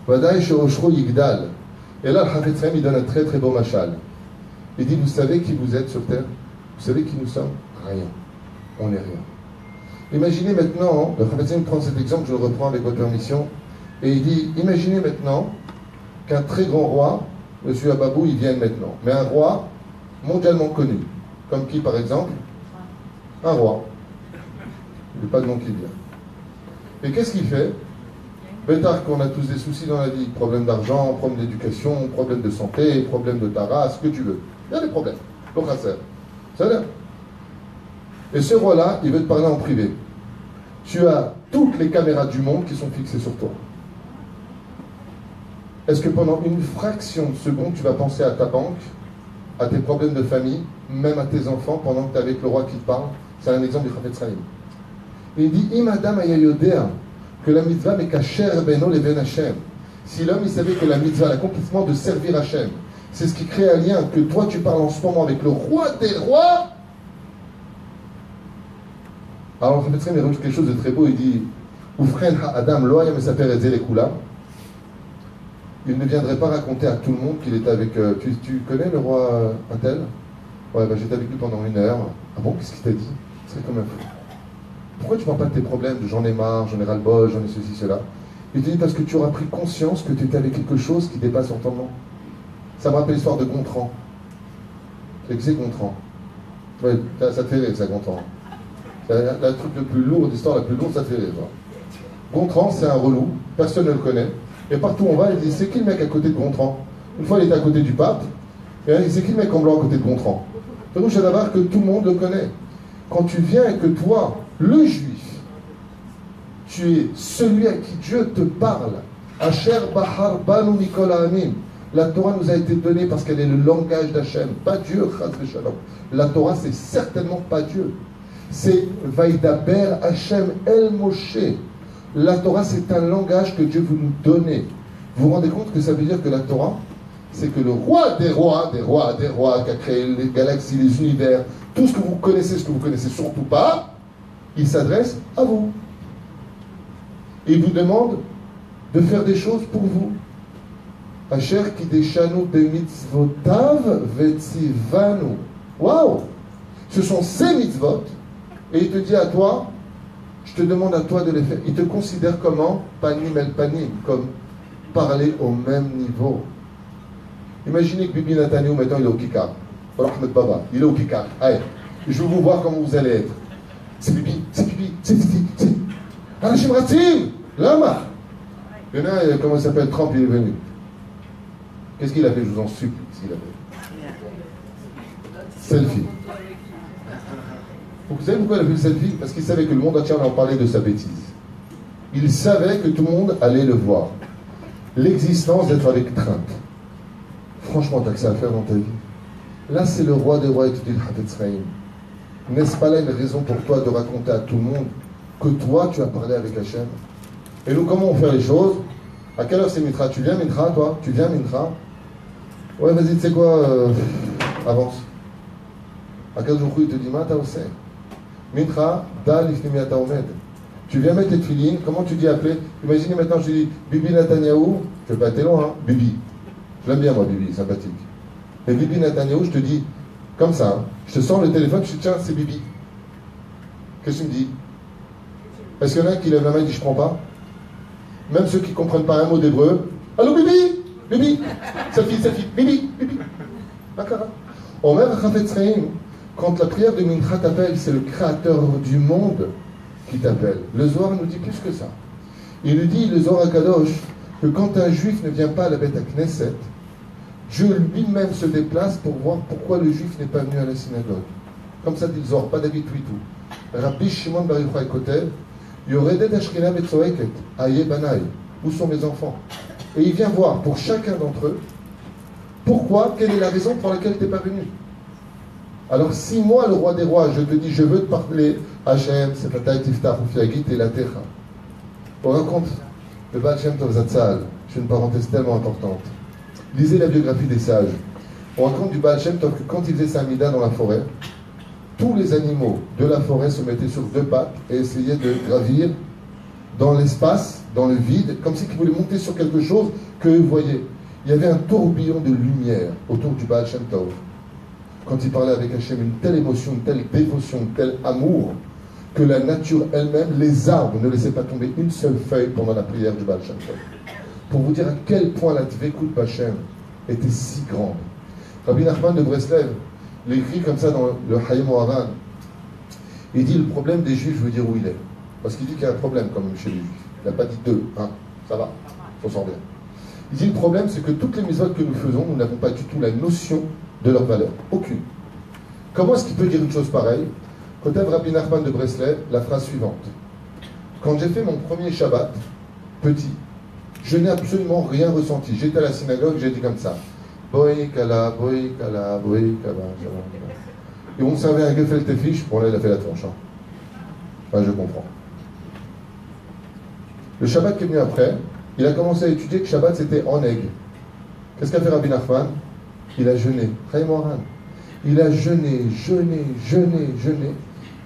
ודאי שאושרו יגדל. Et là, le Chafetz Chaim, il donne un très très beau machal. Il dit, vous savez qui vous êtes sur terre? Vous savez qui nous sommes? Rien. On n'est rien. Imaginez maintenant, le Chafetz Chaim prend cet exemple, je le reprends avec votre permission, et il dit, imaginez maintenant qu'un très grand roi, M. Ababou, il vienne maintenant. Mais un roi mondialement connu. Comme qui, par exemple? Un roi. Il n'y a pas de nom qui vient. Et qu'est-ce qu'il fait? Bétard qu'on a tous des soucis dans la vie. Problème d'argent, problème d'éducation, problème de santé, problème de ta race, ce que tu veux. Il y a des problèmes. Donc, ça sert. Ça a l'air. Et ce roi-là, il veut te parler en privé. Tu as toutes les caméras du monde qui sont fixées sur toi. Est-ce que pendant une fraction de seconde, tu vas penser à ta banque, à tes problèmes de famille, même à tes enfants, pendant que tu es avec le roi qui te parle? C'est un exemple du Chafetz Chaim. Il dit, Imadam ayayodea, que la mitzvah n'est kasher beno leben Hashem. Si l'homme il savait que la mitzvah, l'accomplissement de servir Hashem, c'est ce qui crée un lien, que toi tu parles en ce moment avec le roi des rois. Alors le Chafetz Chaim il rajoute quelque chose de très beau, il dit, Ufren ha'adam lo hayam mesaper et ze lekula. Il ne viendrait pas raconter à tout le monde qu'il était avec... Tu connais le roi Intel? Ouais, bah, j'étais avec lui pendant 1 heure. Ah bon, qu'est-ce qu'il t'a dit? C'est comme un fou. Pourquoi tu ne parles pas de tes problèmes, de j'en ai marre, j'en ai ras-le-bol, j'en ai ceci, cela? Il te dit parce que tu auras pris conscience que tu étais avec quelque chose qui dépasse l'entendement. Ça me rappelle l'histoire de Gontran. Tu sais que c'est Gontran? Ouais, ça te fait rire, ça, Gontran. Le truc le plus lourd, l'histoire la plus lourde, ça te fait rire. Gontran, c'est un relou, personne ne le connaît. Et partout où on va, il dit, c'est qui le mec à côté de Gontran? Une fois, il était à côté du pape, et il dit, c'est qui le mec en blanc à côté de Gontran? Donc, je d'abord que tout le monde le connaît. Quand tu viens et que toi, le juif, tu es celui à qui Dieu te parle, Asher Bahar Banu Mikol Ha'amim. La Torah nous a été donnée parce qu'elle est le langage d'Hachem, pas Dieu, Chas v'Shalom. La Torah, c'est certainement pas Dieu. C'est Vaidaber Hachem El Moshe. La Torah, c'est un langage que Dieu veut nous donner. Vous vous rendez compte que ça veut dire que la Torah, c'est que le roi des rois, qui a créé les galaxies, les univers, tout ce que vous connaissez, ce que vous connaissez surtout pas, il s'adresse à vous. Et il vous demande de faire des choses pour vous. Asher kideshanu bemitzvotav vetzivanu. Waouh! Ce sont ces mitzvot, et il te dit à toi, je te demande à toi de les faire. Il te considère comment? Panim el panim, comme parler au même niveau. Imaginez que Bibi Netanyahu, maintenant, il est au Kikar. Ahmed Baba, il est au Kikar. Allez, je veux vous voir comment vous allez être. C'est Bibi, c'est Bibi, c'est Anashim Ratzim, Lama. Il y en a, comment il s'appelle, Trump, il est venu. Qu'est-ce qu'il a fait? Je vous en supplie, qu'est-ce qu'il a fait? Selfie. Vous savez pourquoi il a fait le selfie? Parce qu'il savait que le monde entier allait en parler de sa bêtise. Il savait que tout le monde allait le voir. L'existence d'être avec crainte. Franchement, t'as que ça à faire dans ta vie. Là, c'est le roi des rois et tu dis le Chafetz Chaim. N'est-ce pas là une raison pour toi de raconter à tout le monde que toi, tu as parlé avec Hachem? Et nous, comment on fait les choses? À quelle heure c'est Mitra? Tu viens Mitra, toi? Tu viens Mitra? Ouais, vas-y, tu sais quoi? Avance. À quel jour il te dit, Mata Oseh. Mitra, Dal Ifnimi Ata Omed. Tu viens mettre tes filines, comment tu dis appeler? Imaginez maintenant, je dis Bibi Netanyahu, je vais pas être loin, hein? Bibi. Je l'aime bien, moi, Bibi, sympathique. Mais Bibi Netanyahu, je te dis, comme ça, hein? Je te sors le téléphone, je te dis, tiens, c'est Bibi. Qu'est-ce que tu me dis? Est-ce qu'il y en a qui lève la main et dit, je prends pas? Même ceux qui ne comprennent pas un mot d'hébreu, allô Bibi, Bibi, selfie, Bibi, Bibi. D'accord. Au même Chafetz Chaim, quand la prière de Mincha t'appelle, c'est le créateur du monde qui t'appelle. Le Zohar nous dit plus que ça. Il nous dit, le Zohar Kadosh, que quand un juif ne vient pas à la Beth Knesset, Dieu lui-même se déplace pour voir pourquoi le juif n'est pas venu à la synagogue. Comme ça dit le Zohar, pas David Twitou. Rabbi Shimon Bar Yochai Kotel, Yoredet Ashkina Betzoeket, Aye Banaï, où sont mes enfants? Et il vient voir pour chacun d'entre eux pourquoi, quelle est la raison pour laquelle tu n'es pas venu. Alors si moi, le roi des rois, je te dis, je veux te parler, Hachem, c'est Fatay Tiftach, Ufiagit et la Techa. On raconte le Baal Shem Tov Zatzal, c'est une parenthèse tellement importante. Lisez la biographie des sages. On raconte du Baal Shem Tov que quand il faisait sa mida dans la forêt, tous les animaux de la forêt se mettaient sur 2 pattes et essayaient de gravir dans l'espace, dans le vide, comme si ils voulaient monter sur quelque chose que vous voyez. Il y avait un tourbillon de lumière autour du Baal Shem Tov. Quand il parlait avec Hachem, une telle émotion, une telle dévotion, un tel amour, que la nature elle-même, les arbres, ne laissaient pas tomber une seule feuille pendant la prière du Baal Shem Tov. Pour vous dire à quel point la Dvekout B'Hachem était si grande. Rabbi Nachman de Breslev l'écrit comme ça dans le Hayom Oharan. Il dit, le problème des Juifs, je veux dire où il est. Parce qu'il dit qu'il y a un problème quand même chez les Juifs. Il n'a pas dit 2, hein, ça va, il faut s'en bien. Il dit, le problème, c'est que toutes les mitzvot que nous faisons, nous n'avons pas du tout la notion de leur valeur. Aucune. Comment est-ce qu'il peut dire une chose pareille? Kotev Rabbi Nachman de Breslev la phrase suivante. Quand j'ai fait mon premier Shabbat, petit, je n'ai absolument rien ressenti. J'étais à la synagogue, j'ai dit comme ça. Boy kala, boy kala, boy kala. Et on me servait un gefilte fish, bon là il a fait la tronche. Hein. Enfin, je comprends. Le Shabbat qui est venu après, il a commencé à étudier que Shabbat c'était en aigle. Qu'est-ce qu'a fait Rabbi Nachman? Il a jeûné. Il a jeûné.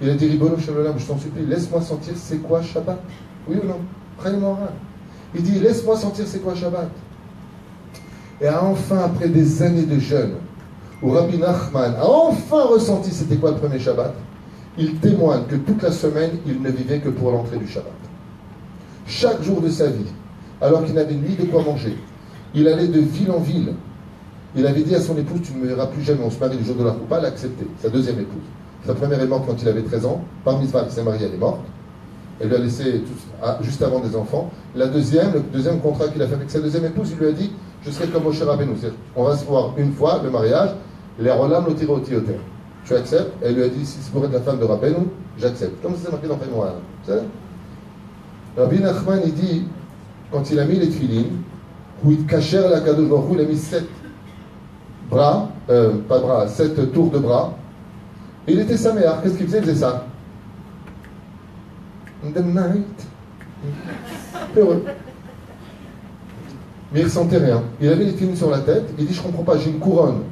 Il a dit Ribono Shel Olam, je t'en supplie, laisse-moi sentir c'est quoi Shabbat. Oui ou non? Il dit laisse-moi sentir c'est quoi Shabbat. Et enfin, après des années de jeûne, où Rabbi Nachman a enfin ressenti c'était quoi le premier Shabbat, il témoigne que toute la semaine, il ne vivait que pour l'entrée du Shabbat. Chaque jour de sa vie, alors qu'il n'avait ni de quoi manger, il allait de ville en ville. Il avait dit à son épouse, tu ne me verras plus jamais, on se marie le jour de la Choupa, elle a accepté, sa deuxième épouse. Sa première est morte quand il avait 13 ans, par mitzvah, il s'est marié, elle est morte. Elle lui a laissé juste avant des enfants. Le deuxième contrat qu'il a fait avec sa deuxième épouse, il lui a dit, je serai comme Moshe Rabbeinu. On va se voir une fois, le mariage, les rolam lo tiroti yoter. Tu acceptes? Elle lui a dit, si c'est pour être la femme de Rabbeinu, j'accepte. Comme ça c'est marqué dans Fémoire. Rabbi Nachman, il dit, quand il a mis les tefilines, où il cachait la Kadosh Baruch Hu, il a mis 7 tours de bras. Et il était saméar. Qu'est-ce qu'il faisait? Il faisait ça. In the night. Heureux. Mais il ne ressentait rien. Il avait les tefilines sur la tête. Il dit, je ne comprends pas, j'ai une couronne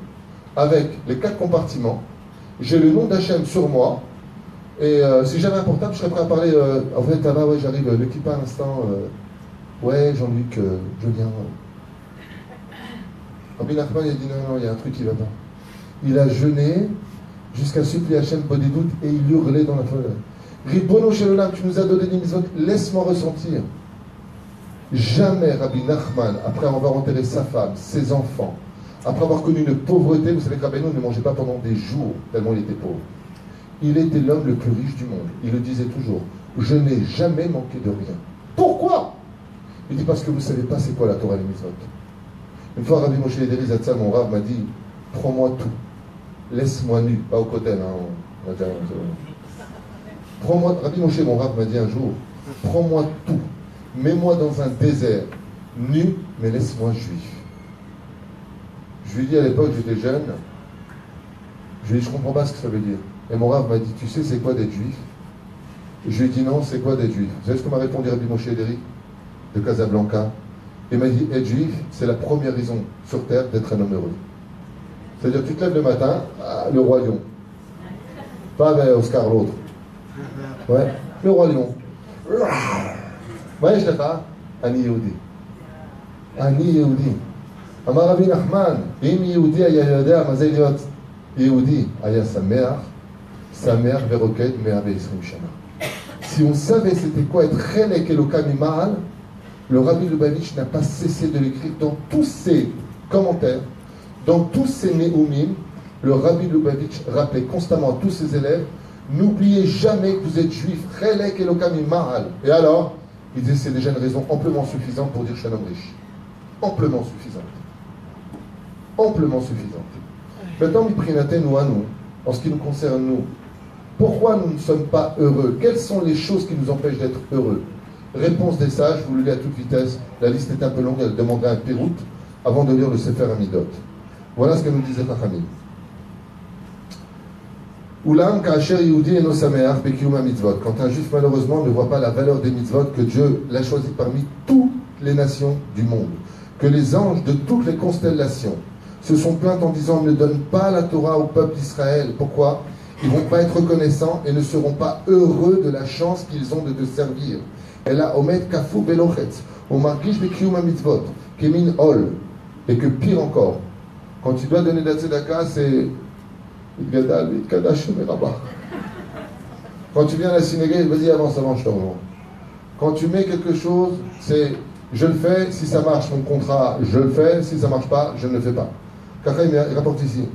avec les 4 compartiments. J'ai le nom d'Hachem sur moi. Et si j'avais un portable, je serais prêt à parler. En fait, ça va, ouais, j'arrive. Ne quitte pas un instant. Ouais, Jean-Luc, je viens. Rabbi Nachman, il a dit non, il y a un truc qui ne va pas. Il a jeûné jusqu'à supplier Hachem pour des doutes et il hurlait dans la forêt. Ribono Shel Olam, tu nous as donné des mitzvot, laisse-moi ressentir. Jamais Rabbi Nachman, après avoir enterré sa femme, ses enfants, après avoir connu une pauvreté, vous savez que Rabbeinu ne mangeait pas pendant des jours, tellement il était pauvre. Il était l'homme le plus riche du monde. Il le disait toujours. Je n'ai jamais manqué de rien. Pourquoi? Il dit parce que vous ne savez pas c'est quoi la Torah et les mitzvot. Une fois, Rabbi Moshe Ederi Zatzal, mon rave, m'a dit, prends-moi tout. Laisse-moi nu. Pas au côté, hein. Prends-moi, Rabbi Moshe, mon rave, m'a dit un jour, prends-moi tout. Mets-moi dans un désert, nu, mais laisse-moi juif. Je lui ai dit à l'époque, j'étais jeune, je lui ai dit, je ne comprends pas ce que ça veut dire. Et mon rave m'a dit, tu sais c'est quoi d'être juif? Je lui ai dit, non, c'est quoi d'être juif? Vous savez ce que m'a répondu Rabbi Moshe Ederi de Casablanca? Il m'a dit, être juif, c'est la première raison sur terre d'être un homme heureux. C'est-à-dire, tu te lèves le matin, le roi lion. Pas avec Oscar l'autre. Ouais, le roi lion. Ouais, je l'ai pas. Ani Yehudi. Ani Yehudi. Amar Rabbi Nachman, im Yehudi aya yodea ma ze liot Yehudi aya sameach veroked mea ve'isrim shana. Si on savait c'était quoi être chelek elokam ima'al, le Rabbi Lubavitch n'a pas cessé de l'écrire dans tous ses commentaires, dans tous ses néoumim. Le Rabbi Lubavitch rappelait constamment à tous ses élèves, n'oubliez jamais que vous êtes juif, chelek elokam ima'al. Et alors, il disait c'est déjà une raison amplement suffisante pour dire je suis un homme riche. Amplement suffisante. Amplement suffisante. Maintenant, Miprinate nous à nous, en ce qui nous concerne nous, pourquoi nous ne sommes pas heureux? Quelles sont les choses qui nous empêchent d'être heureux? Réponse des sages, vous le lisez à toute vitesse, la liste est un peu longue, elle demanderait un pérout avant de lire le Sefer Amidot. Voilà ce que nous disait Chachamim. Ulam ka'asher Yehudi eno sameach bekiyum mitzvot. Quand un juif malheureusement ne voit pas la valeur des mitzvot, que Dieu l'a choisi parmi toutes les nations du monde, que les anges de toutes les constellations se sont plaints en disant ne donne pas la Torah au peuple d'Israël. Pourquoi? Ils ne vont pas être reconnaissants et ne seront pas heureux de la chance qu'ils ont de te servir. Et là, Omed Kafou Belochetz, au Markish Bekiyum mitzvot, Kemin Ol, et que pire encore, quand tu dois donner de la tzedaka, c'est quand tu viens à la synagogue, vas-y avance, je te rejoins. Quand tu mets quelque chose, c'est je le fais, si ça marche mon contrat, je le fais, si ça ne marche pas, je ne le fais pas. Kaka il rapporte ici.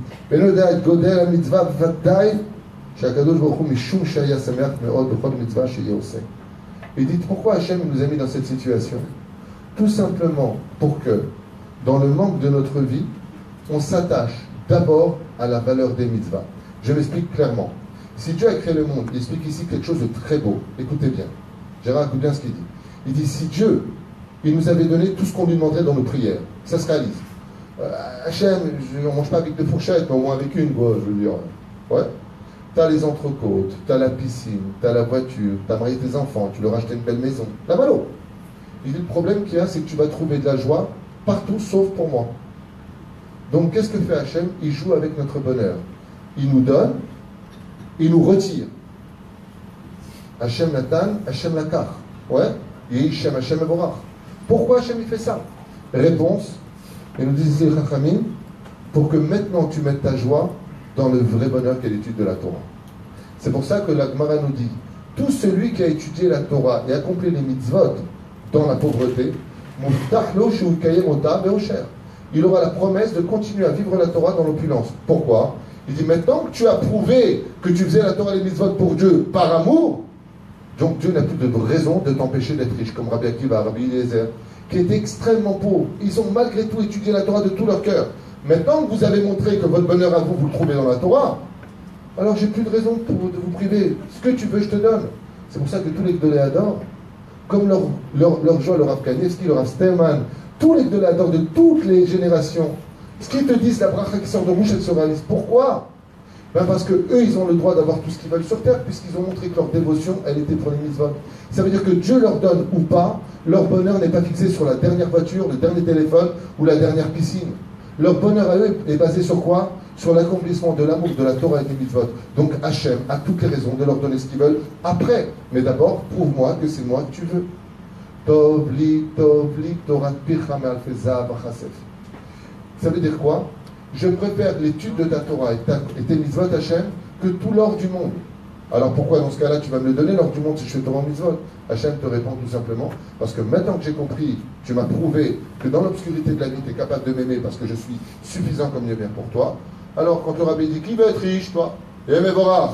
Et dites pourquoi Hachem nous a mis dans cette situation? Tout simplement pour que, dans le manque de notre vie, on s'attache d'abord à la valeur des mitzvahs. Je m'explique clairement. Si Dieu a créé le monde, il explique ici quelque chose de très beau. Écoutez bien. Gérard, écoute bien ce qu'il dit. Il dit, si Dieu, il nous avait donné tout ce qu'on lui demanderait dans nos prières, ça se réalise. Hachem, on ne mange pas avec deux fourchettes, mais au moins avec une, quoi, je veux dire. Ouais. T'as les entrecôtes, t'as la piscine, t'as la voiture, t'as marié tes enfants, tu leur as acheté une belle maison. La malo. Il dit, le problème qu'il y a, c'est que tu vas trouver de la joie partout, sauf pour moi. Donc, qu'est-ce que fait Hachem? Il joue avec notre bonheur. Il nous donne, il nous retire. Hachem Natan, Hachem Lakar. Ouais. Et Hachem Evorach. Pourquoi Hachem il fait ça? Réponse. Et nous disent les Chachamim, pour que maintenant tu mettes ta joie dans le vrai bonheur qu'est l'étude de la Torah. C'est pour ça que la Gemara nous dit, tout celui qui a étudié la Torah et accompli les mitzvot dans la pauvreté, il aura la promesse de continuer à vivre la Torah dans l'opulence. Pourquoi? Il dit, maintenant que tu as prouvé que tu faisais la Torah et les mitzvot pour Dieu par amour, donc Dieu n'a plus de raison de t'empêcher d'être riche, comme Rabbi Akiva, Rabbi Eliezer, qui étaient extrêmement pauvres. Ils ont malgré tout étudié la Torah de tout leur cœur. Maintenant que vous avez montré que votre bonheur à vous, vous le trouvez dans la Torah, alors j'ai plus de raison de vous priver. Ce que tu veux, je te donne. C'est pour ça que tous les Gdoléadors, comme leur joie, leur Rav Kanievski, leur Rav Sterman, tous les Gdoléadors de toutes les générations, ce qu'ils te disent, la bracha qui sort de bouche, elle se réalise. Pourquoi? Parce qu'eux, ils ont le droit d'avoir tout ce qu'ils veulent sur terre, puisqu'ils ont montré que leur dévotion, elle était pour les mitzvot. Ça veut dire que Dieu leur donne ou pas, leur bonheur n'est pas fixé sur la dernière voiture, le dernier téléphone ou la dernière piscine. Leur bonheur à eux est basé sur quoi? Sur l'accomplissement de l'amour de la Torah et des mitzvot. Donc Hachem a toutes les raisons de leur donner ce qu'ils veulent après. Mais d'abord, prouve-moi que c'est moi que tu veux. Tov li, Torah pircha me'al fezav achasef. Ça veut dire quoi? Je préfère l'étude de ta Torah et tes mitzvot, Hachem, que tout l'or du monde. Alors pourquoi dans ce cas-là tu vas me le donner, l'or du monde, si je fais Torah mitzvot? Hachem te répond tout simplement, parce que maintenant que j'ai compris, tu m'as prouvé que dans l'obscurité de la vie, tu es capable de m'aimer parce que je suis suffisant comme lumière pour toi. Alors quand le rabbi dit, qui veut être riche, toi? Et Mevorach.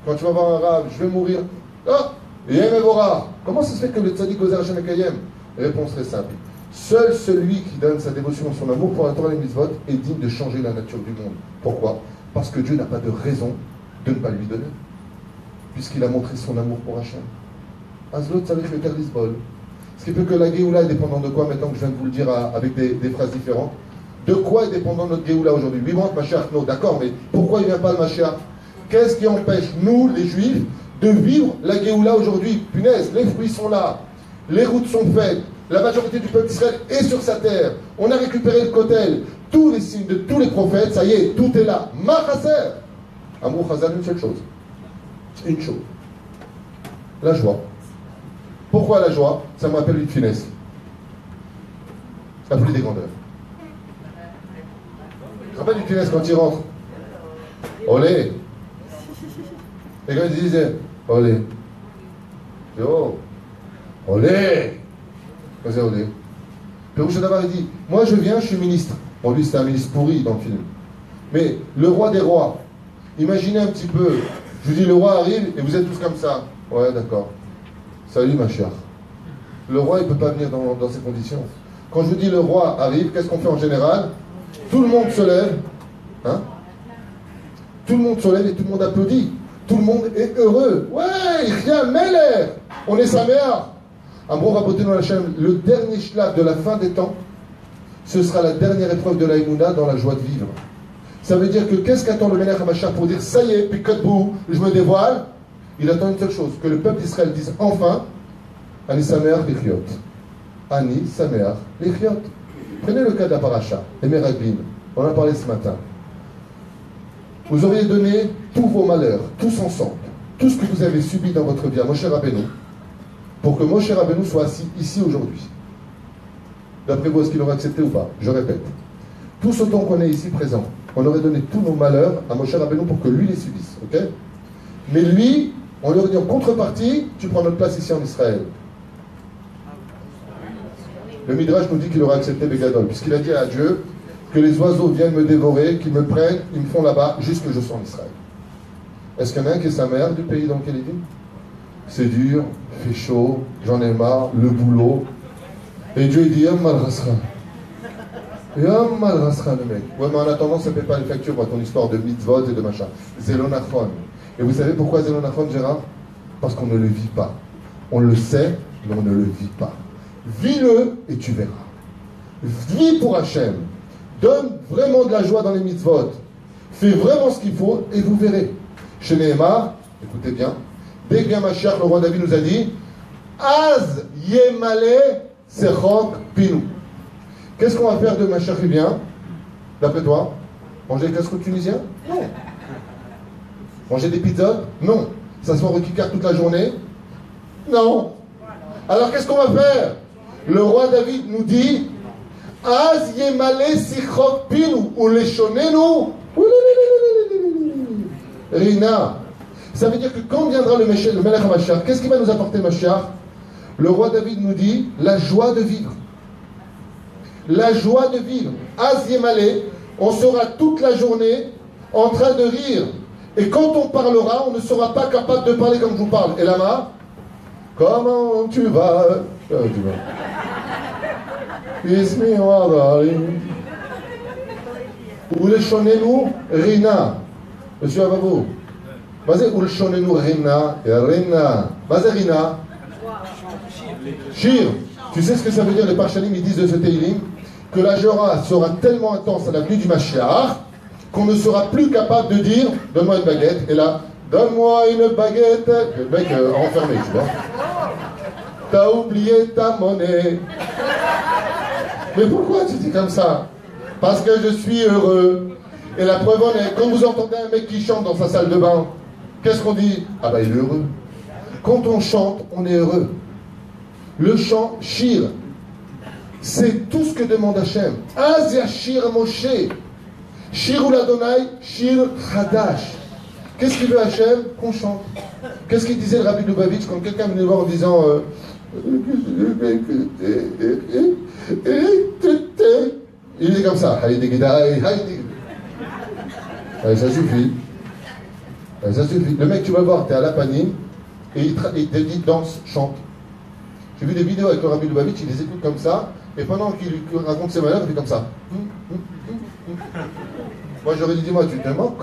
Quand tu vas voir un rab, je vais mourir. Ah! Et Mevorach. Comment ça se fait que le tzaddik gozer Hachem Ekayem? Réponse très simple. Seul celui qui donne sa dévotion et son amour pour la Torah et les mitzvot est digne de changer la nature du monde. Pourquoi? Parce que Dieu n'a pas de raison de ne pas lui donner, puisqu'il a montré son amour pour Hachem. Azlot Tzarich le Lisbol. Ce qui fait que la Géoula est dépendante de quoi, maintenant que je viens de vous le dire avec des phrases différentes? De quoi est dépendant notre Géoula aujourd'hui? Vivant Mashiach, non, d'accord, mais pourquoi il ne vient pas le Mashiach? Qu'est-ce qui empêche, nous, les Juifs, de vivre la Géoula aujourd'hui? Punaise, les fruits sont là, les routes sont faites, la majorité du peuple d'Israël est sur sa terre, on a récupéré le Kotel, tous les signes de tous les prophètes, ça y est, tout est là. Machaser. Amour Chazal, une seule chose. Une chose. La joie. Pourquoi la joie? Ça me rappelle une finesse. La pluie des grandeurs. Je me rappelle une finesse quand il rentre. Olé. Et quand il disait Olé. Je dis oh. Olé. Qu'est-ce que c'est Olé? Puis Rouche Davar, il dit moi je viens, je suis ministre. Bon, lui c'était un ministre pourri dans le film. Mais le roi des rois, imaginez un petit peu. Je vous dis le roi arrive et vous êtes tous comme ça. Ouais, d'accord. Salut ma chère. Le roi il ne peut pas venir dans ces conditions. Quand je vous dis le roi arrive, qu'est-ce qu'on fait en général? Tout le monde se lève. Hein? Tout le monde se lève et tout le monde applaudit. Tout le monde est heureux. Ouais, rien, Meller. On est sa mère. Amro Rabotenu Hashem, le dernier shlaf de la fin des temps, ce sera la dernière épreuve de l'Aïmouna dans la joie de vivre. Ça veut dire que qu'est-ce qu'attend le Melech HaMashiach pour dire ça y est, Pikotbou, je me dévoile? Il attend une seule chose, que le peuple d'Israël dise enfin Ani Sameach Lichiot. Ani Sameach Lichiot. Prenez le cas de la paracha, les Meraglim. On en a parlé ce matin. Vous auriez donné tous vos malheurs, tous ensemble, tout ce que vous avez subi dans votre vie à Moshe Rabbeinu, pour que Moshe Rabbeinu soit assis ici aujourd'hui. D'après vous, est-ce qu'il aurait accepté ou pas? Je répète. Tous autant qu'on est ici présent, on aurait donné tous nos malheurs à Moshe Rabbeinu pour que lui les subisse. Ok? Mais lui, on lui aurait dit en contrepartie, tu prends notre place ici en Israël. Le Midrash nous dit qu'il aurait accepté Begadol, puisqu'il a dit à Dieu que les oiseaux viennent me dévorer, qu'ils me prennent, ils me font là-bas, juste que je sois en Israël. Est-ce qu'il y en a un qui est sa mère du pays dans lequel il vit? C'est dur, il fait chaud, j'en ai marre, le boulot. Et Dieu il dit Yam mal rasra. Yam mal rasra le mec. Ouais, mais en attendant, ça ne paie pas les factures, moi, ton histoire de mitzvot et de machin. Zélonachon. Et vous savez pourquoi Zénonachon, Gérard? Parce qu'on ne le vit pas. On le sait, mais on ne le vit pas. Vis-le et tu verras. Vis pour Hachem. Donne vraiment de la joie dans les mitzvot. Fais vraiment ce qu'il faut et vous verrez. Chez Nehemar, écoutez bien, dès que vient Mashiach, le roi David nous a dit Az Yemale Sechok Pinu. Qu'est-ce qu'on va faire de Mashiach qui vient? D'après toi? Manger des casse-croûtes tunisiens? Non. Manger des pizzas? Non. S'asseoir au kikar toute la journée? Non. Alors qu'est-ce qu'on va faire? Le roi David nous dit Az Yemale Sechok Pinu ou Leshonenu Rina. Ça veut dire que quand viendra le Melech HaMashiach, qu'est-ce qui va nous apporter Mashiach? Le roi David nous dit la joie de vivre. La joie de vivre. Az Yemale, on sera toute la journée en train de rire. Et quand on parlera, on ne sera pas capable de parler comme je vous parle. Et là-bas, comment tu vas? Ismi Wadari. Ou le Shonenu Rina. Monsieur Ababou. Vas-y, ou le Shonenu Rina. Rina. Vas-y, Rina. Shir. Tu sais ce que ça veut dire, les Parchanim, ils disent de ce Teilim? Que la Jorah sera tellement intense à la venue du Mashiach qu'on ne sera plus capable de dire donne-moi une baguette. Et là, donne-moi une baguette. Le mec enfermé, tu vois. T'as oublié ta monnaie. Mais pourquoi tu dis comme ça? Parce que je suis heureux. Et la preuve en est, quand vous entendez un mec qui chante dans sa salle de bain, qu'est-ce qu'on dit? Ah bah il est heureux. Quand on chante, on est heureux. Le chant, shir, c'est tout ce que demande Hachem. Az yashir Moshe. Shir ou l'Adonai, shir Hadash. Qu'est-ce qu'il veut Hachem? Qu'on chante. Qu'est-ce qu'il disait le Rabbi Lubavitch quand quelqu'un venait le voir en disant il est comme ça. Ça suffit. Ça suffit. Le mec, tu vas voir, t'es à la panine et il te dit danse, chante. J'ai vu des vidéos avec le Rabbi Lubavitch, il les écoute comme ça, et pendant qu'il lui raconte ses malheurs, il fait comme ça. Moi j'aurais dit, dis-moi, tu te moques?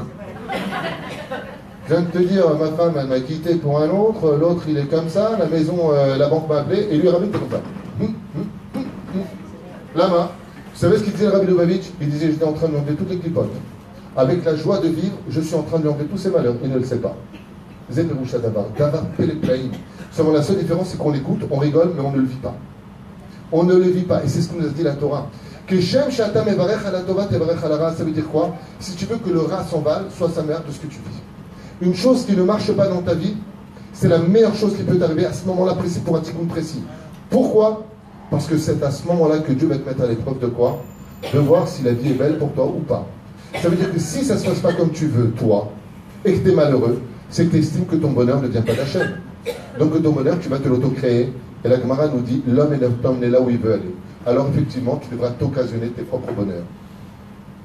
Je viens de te dire, ma femme elle m'a quitté pour un autre, l'autre il est comme ça, la maison, la banque m'a appelé, et lui Rabbi était comme ça. Lama, vous savez ce qu'il disait le Rabbi Lubavitch? Il disait, j'étais en train de lui enlever toutes les clipotes. Avec la joie de vivre, je suis en train de lui enlever tous ses malheurs, il ne le sait pas. Zeperusha Davar, Davar Peleplaïm. Seulement la seule différence c'est qu'on l'écoute, on rigole, mais on ne le vit pas. On ne le vit pas, et c'est ce que nous a dit la Torah. Que Shem Shatam Evarech ala Tova Tevarech ala Ra, ça veut dire quoi? Si tu veux que le Ra s'envale, sois sa mère de ce que tu vis. Une chose qui ne marche pas dans ta vie, c'est la meilleure chose qui peut t'arriver à ce moment-là précis pour un tikkun précis. Pourquoi? Parce que c'est à ce moment-là que Dieu va te mettre à l'épreuve de quoi? De voir si la vie est belle pour toi ou pas. Ça veut dire que si ça ne se passe pas comme tu veux, toi, et que tu es malheureux, c'est que tu estimes que ton bonheur ne vient pas d'Hachem. Donc ton bonheur, tu vas te l'auto-créer. Et la Gemara nous dit, l'homme est emmené là où il veut aller. Alors effectivement, tu devras t'occasionner tes propres bonheurs.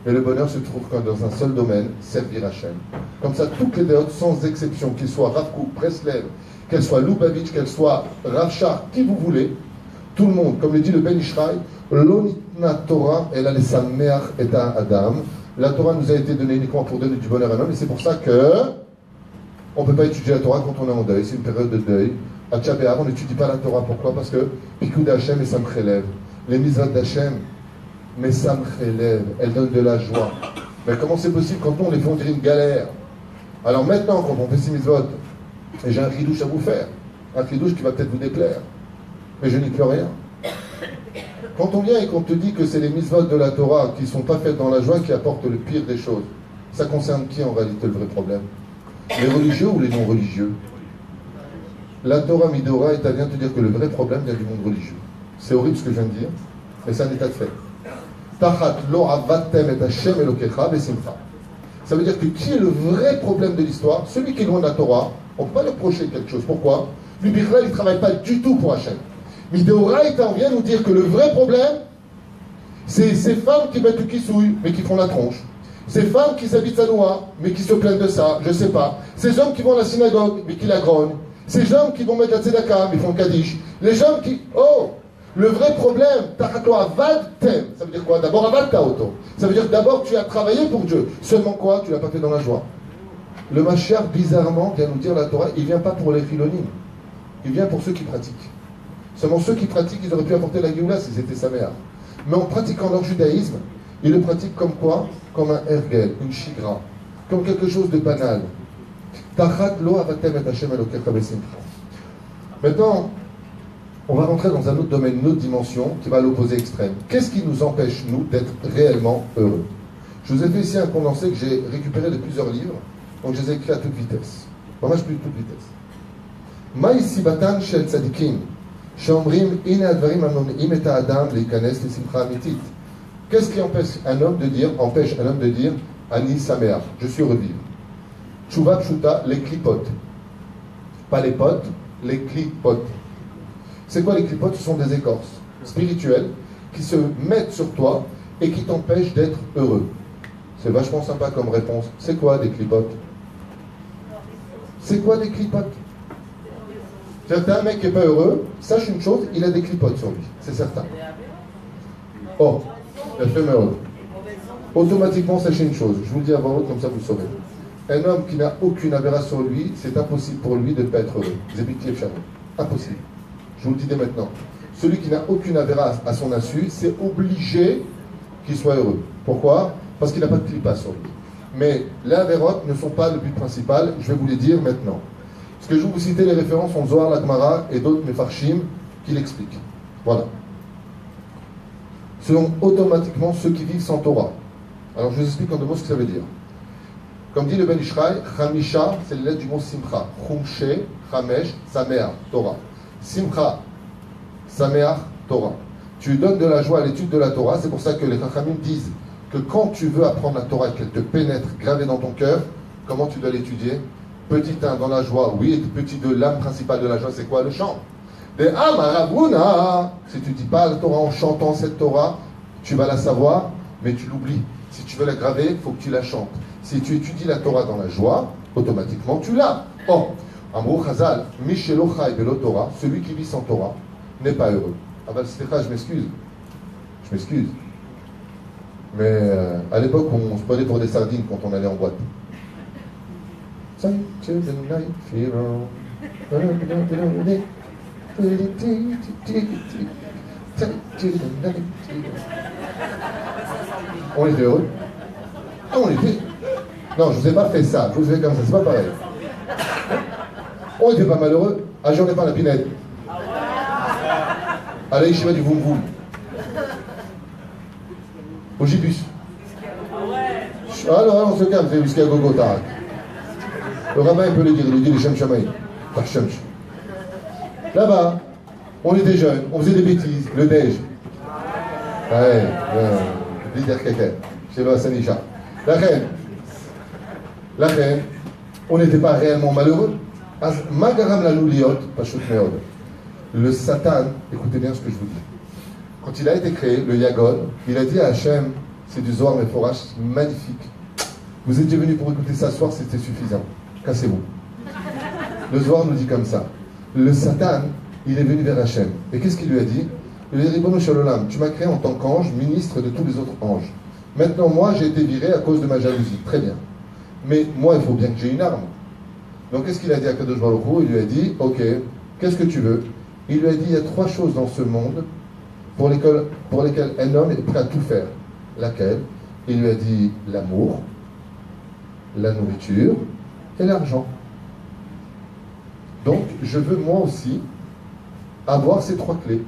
Et le bonheur se trouve que dans un seul domaine, servir Hachem. Comme ça, toutes les déotes, sans exception, qu'ils soient Rav Kook, Breslev, qu'elles soient Lubavitch, qu'elles soient Rav Shach, qui vous voulez, tout le monde, comme le dit le Ben Ishraï, l'onitna Torah, elle a les sameach et Adam. La Torah nous a été donnée uniquement pour donner du bonheur à l'homme, et c'est pour ça que on ne peut pas étudier la Torah quand on est en deuil, c'est une période de deuil. À Tcha B'Av, on n'étudie pas la Torah. Pourquoi? Parce que Pikoud Hachem et Samchelev, les mitzvot d'Hachem, mais Samchelev, elles donnent de la joie. Mais comment c'est possible quand on les fait, on dirait une galère? Alors maintenant, quand on fait ces mitzvot, et j'ai un chidouche à vous faire, un chidouche qui va peut-être vous déplaire, mais je n'y peux rien. Quand on vient et qu'on te dit que c'est les mitzvot de la Torah qui ne sont pas faites dans la joie qui apportent le pire des choses, ça concerne qui en réalité le vrai problème? Les religieux ou les non-religieux? La Torah Midora, et vient te dire que le vrai problème vient du monde religieux. C'est horrible ce que je viens de dire, mais c'est un état de fait. Tachat lo avatem et Hashem elokecha besimcha. Ça veut dire que qui est le vrai problème de l'histoire? Celui qui est loin de la Torah, on ne peut pas lui reprocher quelque chose. Pourquoi? Lui, Bichlal, il ne travaille pas du tout pour Hashem. Midora, il vient nous dire que le vrai problème, c'est ces femmes qui mettent le kissouille, mais qui font la tronche. Ces femmes qui s'habitent à noix, mais qui se plaignent de ça, je ne sais pas. Ces hommes qui vont à la synagogue, mais qui la grognent. Ces gens qui vont mettre la tzedaka, mais ils font le kaddish. Les gens qui... Oh! Le vrai problème, tachato avad tem. Ça veut dire quoi? D'abord avad ta auto. Ça veut dire que d'abord tu as travaillé pour Dieu. Seulement quoi? Tu ne l'as pas fait dans la joie. Le Mashiach, bizarrement, vient nous dire la Torah, il ne vient pas pour les philonymes. Il vient pour ceux qui pratiquent. Seulement ceux qui pratiquent, ils auraient pu apporter la Géoula s'ils étaient sa mère. Mais en pratiquant leur judaïsme, ils le pratiquent comme quoi? Comme un ergel, une shigra, comme quelque chose de banal. Maintenant, on va rentrer dans un autre domaine, une autre dimension qui va à l'opposé extrême. Qu'est-ce qui nous empêche, nous, d'être réellement heureux? Je vous ai fait ici un condensé que j'ai récupéré de plusieurs livres, donc je les ai écrits à toute vitesse. Vraiment, plus toute vitesse. Maï sibatan shel tzadikim, sheomrim ine advarim anonim et ha'adam leikanes lesimcha amitit. Qu'est-ce qui empêche un homme de dire, Ani Sameach, je suis heureux de vivre? Tshuva pshuta, les clipotes. Pas les potes, les clipotes. C'est quoi les clipotes? Ce sont des écorces spirituelles qui se mettent sur toi et qui t'empêchent d'être heureux. C'est vachement sympa comme réponse. C'est quoi des clipotes? C'est quoi des clipotes? C'est-à-dire un mec qui n'est pas heureux, sache une chose, il a des clipotes sur lui, c'est certain. Oh, il a fait mal. Automatiquement, sachez une chose, je vous le dis à voix haute, comme ça vous le saurez. Un homme qui n'a aucune avéra sur lui, c'est impossible pour lui de ne pas être heureux. Impossible. Je vous le dis dès maintenant. Celui qui n'a aucune avéra à son insu, c'est obligé qu'il soit heureux. Pourquoi? Parce qu'il n'a pas de clipa sur lui. Mais les avérotes ne sont pas le but principal, je vais vous les dire maintenant. Parce que je vais vous citer les références en Zohar, la Gemara et d'autres Mefarshim qui l'expliquent. Voilà. Ce sont automatiquement ceux qui vivent sans Torah. Alors je vous explique en deux mots ce que ça veut dire. Comme dit le Ben Ishraï, Chamisha, c'est les lettres du mot Simcha. Chumshe, Chamesh, Sameach, Torah. Simcha, Sameach, Torah. Tu donnes de la joie à l'étude de la Torah, c'est pour ça que les Chachamim disent que quand tu veux apprendre la Torah et qu'elle te pénètre, gravée dans ton cœur, comment tu dois l'étudier? Petit 1 dans la joie, oui, et petit 2, l'âme principale de la joie, c'est quoi? Le chant. De Amaravuna, si tu ne dis pas la Torah en chantant cette Torah, tu vas la savoir, mais tu l'oublies. Si tu veux la graver, il faut que tu la chantes. Si tu étudies la Torah dans la joie, automatiquement tu l'as. Oh, Amrou Chazal, Mishelo Chai Belo Torah, celui qui vit sans Torah n'est pas heureux. Ah ben, je m'excuse. Je m'excuse. Mais à l'époque, on se prenait pour des sardines quand on allait en boîte. On était heureux. Ah, on était. Non, je vous ai pas fait ça. Je vous ai fait comme ça, c'est pas pareil. On était pas malheureux. Ah, j'en ai pas la pinette. À la yeshiva du Voum Voum. Au Gibus. Ah non, on se calme, c'est whisky à gogo, tarak. Le rabbin, il peut le dire, il dit les Shem Shamaï. Là-bas, on était jeunes, on faisait des bêtises, le déj. Ouais, leader keke, chez le Hassanisha. La reine, on n'était pas réellement malheureux. Magaram la louliot, pashut meod. Le Satan, écoutez bien ce que je vous dis. Quand il a été créé, le Yagon, il a dit à Hachem, c'est du Zohar Meforash, magnifique. Vous étiez venus pour écouter ça ce soir, c'était suffisant. Cassez-vous. Le Zohar nous dit comme ça. Le Satan, il est venu vers Hachem. Et qu'est-ce qu'il lui a dit? Il lui a dit, Ribono Shel Olam, tu m'as créé en tant qu'ange, ministre de tous les autres anges. Maintenant, moi, j'ai été viré à cause de ma jalousie. Très bien. Mais moi, il faut bien que j'ai une arme. Donc, qu'est-ce qu'il a dit à Kadosh Baruch Hu? Il lui a dit, ok, qu'est-ce que tu veux? Il lui a dit, il y a 3 choses dans ce monde pour lesquelles un homme est prêt à tout faire. Laquelle? Il lui a dit l'amour, la nourriture et l'argent. Donc, je veux moi aussi avoir ces 3 clés.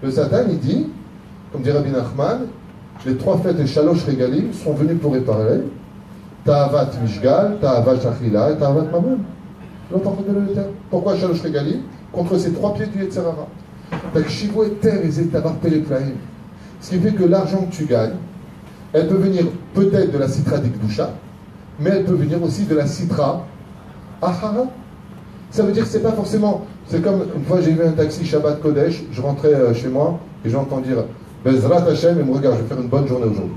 Le Satan, il dit, comme dit Rabbi Nachman, les 3 fêtes et Shalosh Regalim sont venus pour réparer Ta'avat Mishgal, Ta'avat Shachila et Ta'avat Mammon. Pourquoi Shalosh Regalim? Contre ces 3 pieds du Yetzirara. Takshivo et terre et Zetavar Peleplaim. Ce qui fait que l'argent que tu gagnes, elle peut venir peut-être de la Sitra d'Ikdusha, mais elle peut venir aussi de la Sitra Ahara. Ça veut dire que c'est pas forcément. C'est comme une fois j'ai vu un taxi Shabbat Kodesh, je rentrais chez moi et j'entends dire Bezrat Hashem, et me regarde, je vais faire une bonne journée aujourd'hui.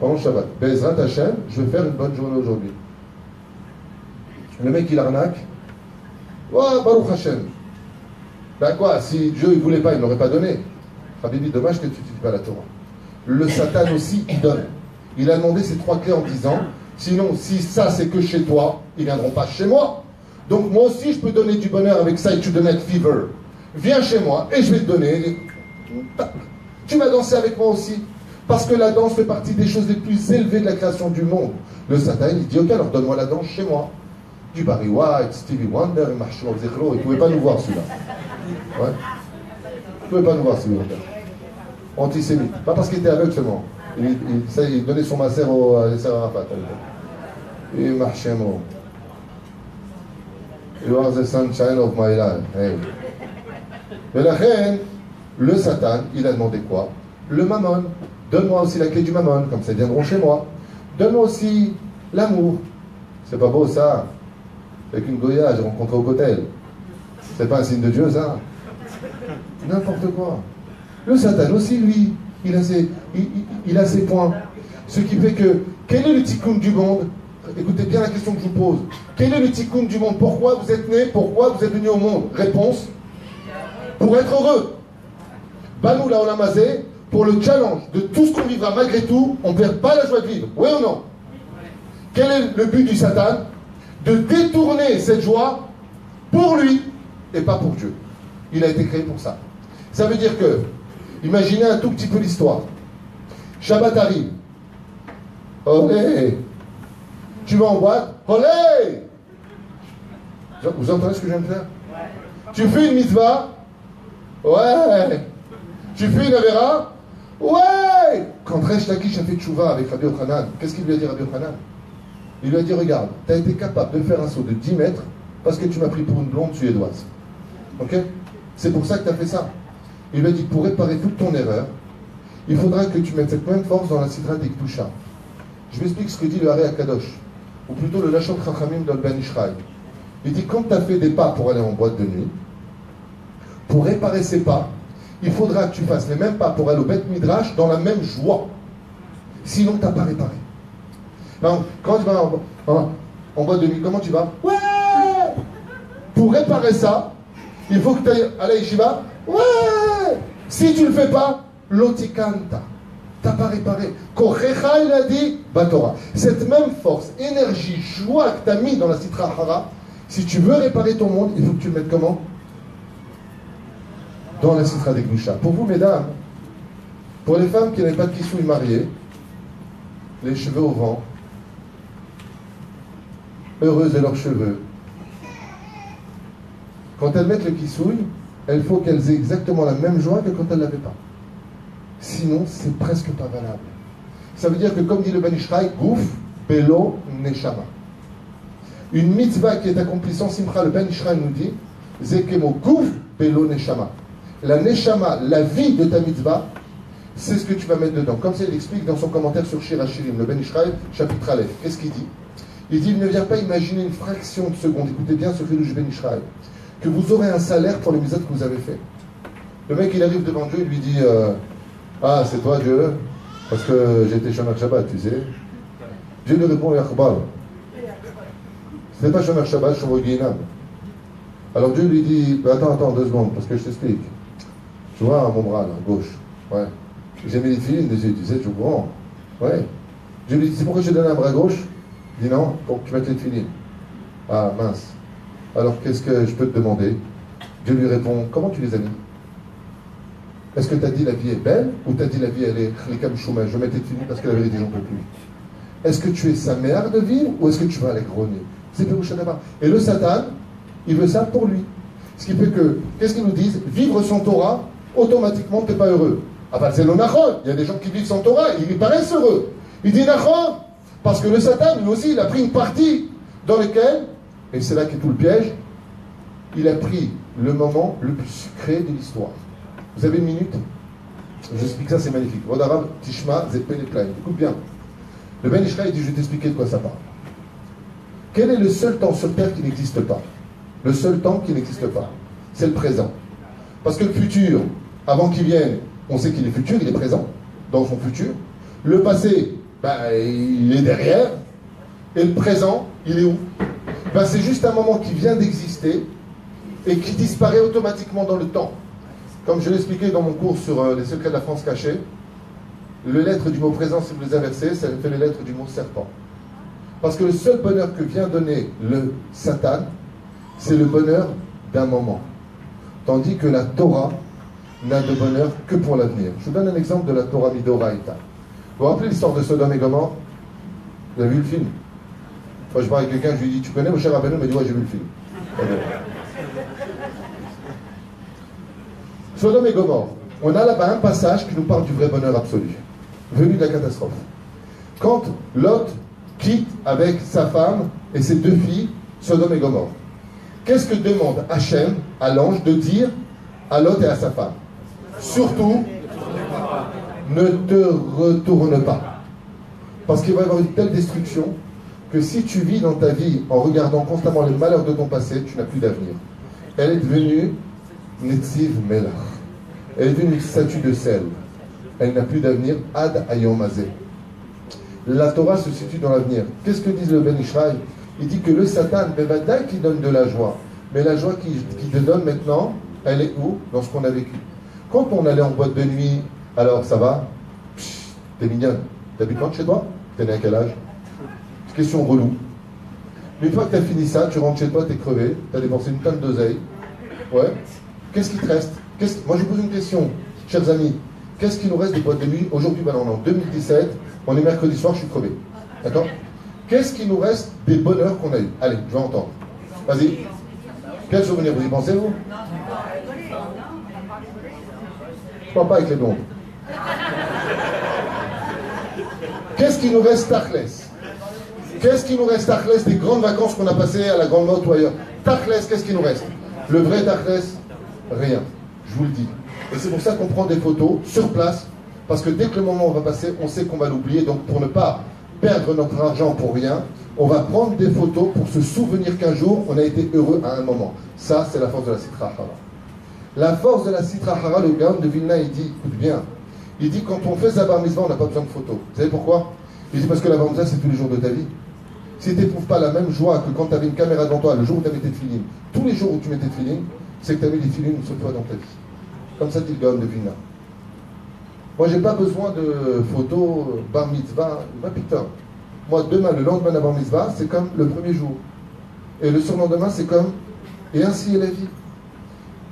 Pendant Shabbat. Bezrat Hashem, je vais faire une bonne journée aujourd'hui. Le mec il arnaque. Ouah, Baruch Hashem. Ben quoi, si Dieu ne voulait pas, il ne l'aurait pas donné. Habibi, dommage que tu ne dis pas la Torah. Le Satan aussi, il donne. Il a demandé ces 3 clés en disant Sinon, si ça c'est que chez toi, ils ne viendront pas chez moi. Donc moi aussi, je peux donner du bonheur avec Side to the Net Fever. Viens chez moi et je vais te donner. Tu vas danser avec moi aussi. Parce que la danse fait partie des choses les plus élevées de la création du monde. Le Satan, il dit, ok, alors donne-moi la danse chez moi. Du Barry White, Stevie Wonder, Marshall Zechro, il ne pouvait pas nous voir celui-là. Ouais. Il ne pouvait pas nous voir celui-là. Antisémite. Pas parce qu'il était aveugle seulement. Il donnait son masser à Yasser Arafat. Et Marshemo. You are the sunshine of my life. Hey. Mais la reine, le Satan, il a demandé quoi? Le mammon. Donne-moi aussi la clé du mammon, comme ça ils viendront chez moi. Donne-moi aussi l'amour. C'est pas beau ça? Avec une goya, j'ai rencontré au cocktail. C'est pas un signe de Dieu ça? N'importe quoi. Le Satan aussi, lui, il a ses points. Ce qui fait que, quel est le tikkun du monde? Écoutez bien la question que je vous pose. Quel est le tikkun du monde? Pourquoi vous êtes né? Pourquoi vous êtes venu au monde? Réponse: pour être heureux. Banou la olamazé, pour le challenge de tout ce qu'on vivra malgré tout, on ne perd pas la joie de vivre. Oui ou non? Quel est le but du Satan? De détourner cette joie pour lui et pas pour Dieu. Il a été créé pour ça. Ça veut dire que, imaginez un tout petit peu l'histoire. Shabbat arrive. Olé! Tu vas en boîte. Olé! Vous entendez ce que je viens de faire? Tu fais une mitzvah. Ouais! Tu fais une avéra. Ouais! Quand Resh Lakish a fait tchouva avec Rabbi Yochanan, qu'est-ce qu'il lui a dit Rabbi Yochanan? Il lui a dit, regarde, tu as été capable de faire un saut de 10 mètres parce que tu m'as pris pour une blonde suédoise. Ok? C'est pour ça que tu as fait ça. Il lui a dit, pour réparer toute ton erreur, il faudra que tu mettes cette même force dans la Sidra d'Iktusha. Je vous explique ce que dit le Haré Akadosh, ou plutôt le Lachon Chachamim dans le Ben Ishraï. Il dit, quand tu as fait des pas pour aller en boîte de nuit, pour réparer ces pas, il faudra que tu fasses les mêmes pas pour aller au Beth Midrash dans la même joie. Sinon, tu n'as pas réparé. Non, quand tu vas en boîte de nuit, comment tu vas? Ouais! Pour réparer ça, il faut que tu ailles à la yeshiva. Ouais! Si tu ne le fais pas, lotikanta. Tu n'as pas réparé. Kochecha, il a dit, Batora. Cette même force, énergie, joie que tu as mis dans la Sitra Hara, si tu veux réparer ton monde, il faut que tu le mettes comment? Dans la Sitra des Gloucha. Pour vous, mesdames, pour les femmes qui n'avaient pas de kissouille mariée, les cheveux au vent, heureuses de leurs cheveux, quand elles mettent le kissouille, il faut qu'elles aient exactement la même joie que quand elles ne l'avaient pas. Sinon, c'est presque pas valable. Ça veut dire que, comme dit le Ben Ishraï, Gouf, Belo, Neshama. Une mitzvah qui est accomplie sans simcha, le Ben Ishraï nous dit, Zekemo, Gouf, Belo, Neshama. La Neshama, la vie de ta mitzvah, c'est ce que tu vas mettre dedans. Comme ça, il explique dans son commentaire sur Shir HaShirim, le Ben Ishraï, chapitre Aleph. Qu'est-ce qu'il dit? Il dit, il ne vient pas imaginer une fraction de seconde, écoutez bien ce Chidush Ben Ishraï, que vous aurez un salaire pour les mitzvot que vous avez fait. Le mec, il arrive devant Dieu, il lui dit, ah, c'est toi Dieu? Parce que j'étais Shomer Shabbat, tu sais. Dieu lui répond, Yachbal. Ce n'est pas Shomer Shabbat, Shomer Guinam. Alors Dieu lui dit, bah, attends, 2 secondes, parce que je t'explique. Tu vois, mon bras, là, gauche. Ouais. J'ai mis les filines dessus, tu sais, tu comprends? Ouais. Dieu lui dit, c'est pourquoi je te donne un bras gauche? Il dit non, pour que tu mettes les filines. Ah, mince. Alors, qu'est-ce que je peux te demander? Dieu lui répond, comment tu les as mis? Est-ce que tu as dit la vie est belle, ou tu as dit la vie elle est chlikam chouma, je mets tes filines parce que la vérité, j'en peux plus? Est-ce que tu es sa mère de vivre, ou est-ce que tu vas aller grogner? C'est Pérouchadaba. Et le Satan, il veut ça pour lui. Ce qui fait que, qu'est-ce qu'ils nous disent? Vivre sans Torah, automatiquement, tu n'es pas heureux. Ah ben, c'est le Nachon. Il y a des gens qui vivent sans Torah, ils lui paraissent heureux. Il dit Nachon, parce que le Satan, lui aussi, il a pris une partie dans laquelle, et c'est là qu'est tout le piège, il a pris le moment le plus sucré de l'histoire. Vous avez une minute? J'explique ça, c'est magnifique. Vodarab, Tishma, Zepel et Klein. Écoute bien. Le Ben Ishraï dit, je vais t'expliquer de quoi ça parle. Quel est le seul temps sur Terre qui n'existe pas? Le seul temps qui n'existe pas, c'est le présent. Parce que le futur, avant qu'il vienne, on sait qu'il est futur, il est présent, dans son futur. Le passé, ben, il est derrière. Et le présent, il est où? Ben, c'est juste un moment qui vient d'exister et qui disparaît automatiquement dans le temps. Comme je l'expliquais dans mon cours sur les secrets de la France cachée, les lettres du mot présent, si vous les inversez, ça fait les lettres du mot serpent. Parce que le seul bonheur que vient donner le Satan, c'est le bonheur d'un moment. Tandis que la Torah n'a de bonheur que pour l'avenir. Je vous donne un exemple de la Torah Midoraïta. Vous vous rappelez l'histoire de Sodome et Gomorrhe? Vous avez vu le film? Moi, je parle avec quelqu'un, je lui dis, tu connais Moshe Rabbeinu? Il m'a dit, ouais, j'ai vu le film. Sodome et Gomorrhe. On a là-bas un passage qui nous parle du vrai bonheur absolu, venu de la catastrophe. Quand Lot quitte avec sa femme et ses 2 filles Sodome et Gomorrhe, qu'est-ce que demande Hachem à l'ange de dire à Lot et à sa femme? Surtout, ne te retourne pas. Parce qu'il va y avoir une telle destruction que si tu vis dans ta vie en regardant constamment les malheurs de ton passé, tu n'as plus d'avenir. Elle est devenue Netziv Melach. Elle est devenue une statue de sel. Elle n'a plus d'avenir. Ad Ayom Hazeh. La Torah se situe dans l'avenir. Qu'est-ce que dit le Ben Ishraï? Il dit que le Satan, Bevadai qui donne de la joie. Mais la joie qui te donne maintenant, elle est où? Dans ce qu'on a vécu. Quand on allait en boîte de nuit, alors ça va? T'es mignonne. T'habites loin de chez toi? T'es né à quel âge? Question relou. Mais une fois que t'as fini ça, tu rentres chez toi, t'es crevé, t'as dépensé une tonne d'oseille. Ouais. Qu'est-ce qui te reste? Moi je vous pose une question, chers amis. Qu'est-ce qui nous reste des boîtes de nuit? Aujourd'hui, on est en 2017, on est mercredi soir, je suis crevé. D'accord? Qu'est-ce qui nous reste des bonheurs qu'on a eu? Allez, je vais entendre. Vas-y. Quel souvenir vous y pensez, vous? Je parle pas avec les blondes. Qu'est-ce qui nous reste Tachlès? Qu'est-ce qui nous reste Tachlès des grandes vacances qu'on a passées à la Grande Motte ou ailleurs? Tachlès, qu'est-ce qui nous reste? Le vrai Tachlès? Rien. Je vous le dis. Et c'est pour ça qu'on prend des photos sur place, parce que dès que le moment va passer, on sait qu'on va l'oublier. Donc pour ne pas perdre notre argent pour rien, on va prendre des photos pour se souvenir qu'un jour, on a été heureux à un moment. Ça, c'est la force de la Sitra Hara. La force de la Sitra Hara, le Gaon de Vilna, il dit, écoute bien, il dit quand on fait sa bar mitzvah, on n'a pas besoin de photos. Vous savez pourquoi? Il dit parce que la bar mitzvah, c'est tous les jours de ta vie. Si tu n'éprouves pas la même joie que quand tu avais une caméra devant toi, le jour où tu avais tes filines, tous les jours où tu mets tes filines, c'est que tu avais des filines une seule fois dans ta vie. Comme ça dit le Gaon de Vilna. Moi, j'ai pas besoin de photos bar mitzvah, ma putain. Moi, demain, le lendemain de bar mitzvah, c'est comme le premier jour. Et le surlendemain, c'est comme... Et ainsi est la vie.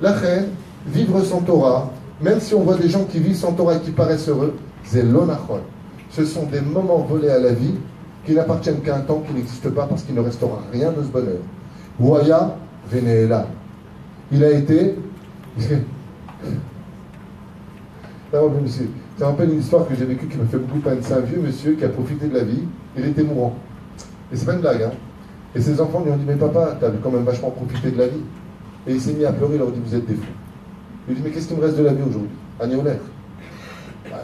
La reine, vivre sans Torah, même si on voit des gens qui vivent sans Torah et qui paraissent heureux, c'est l'onachon. Ce sont des moments volés à la vie qui n'appartiennent qu'à un temps qui n'existe pas parce qu'il ne restera rien de ce bonheur. Waya Veneela. Il a été... Ça rappelle une histoire que j'ai vécue qui me fait beaucoup peine. C'est un vieux monsieur qui a profité de la vie. Il était mourant. Et c'est pas une blague, hein. Et ses enfants lui ont dit, mais papa, t'as quand même vachement profité de la vie. Et il s'est mis à pleurer, il leur a dit, vous êtes des fous. Il lui dit, mais qu'est-ce qui me reste de la vie aujourd'hui? Agnéolaire.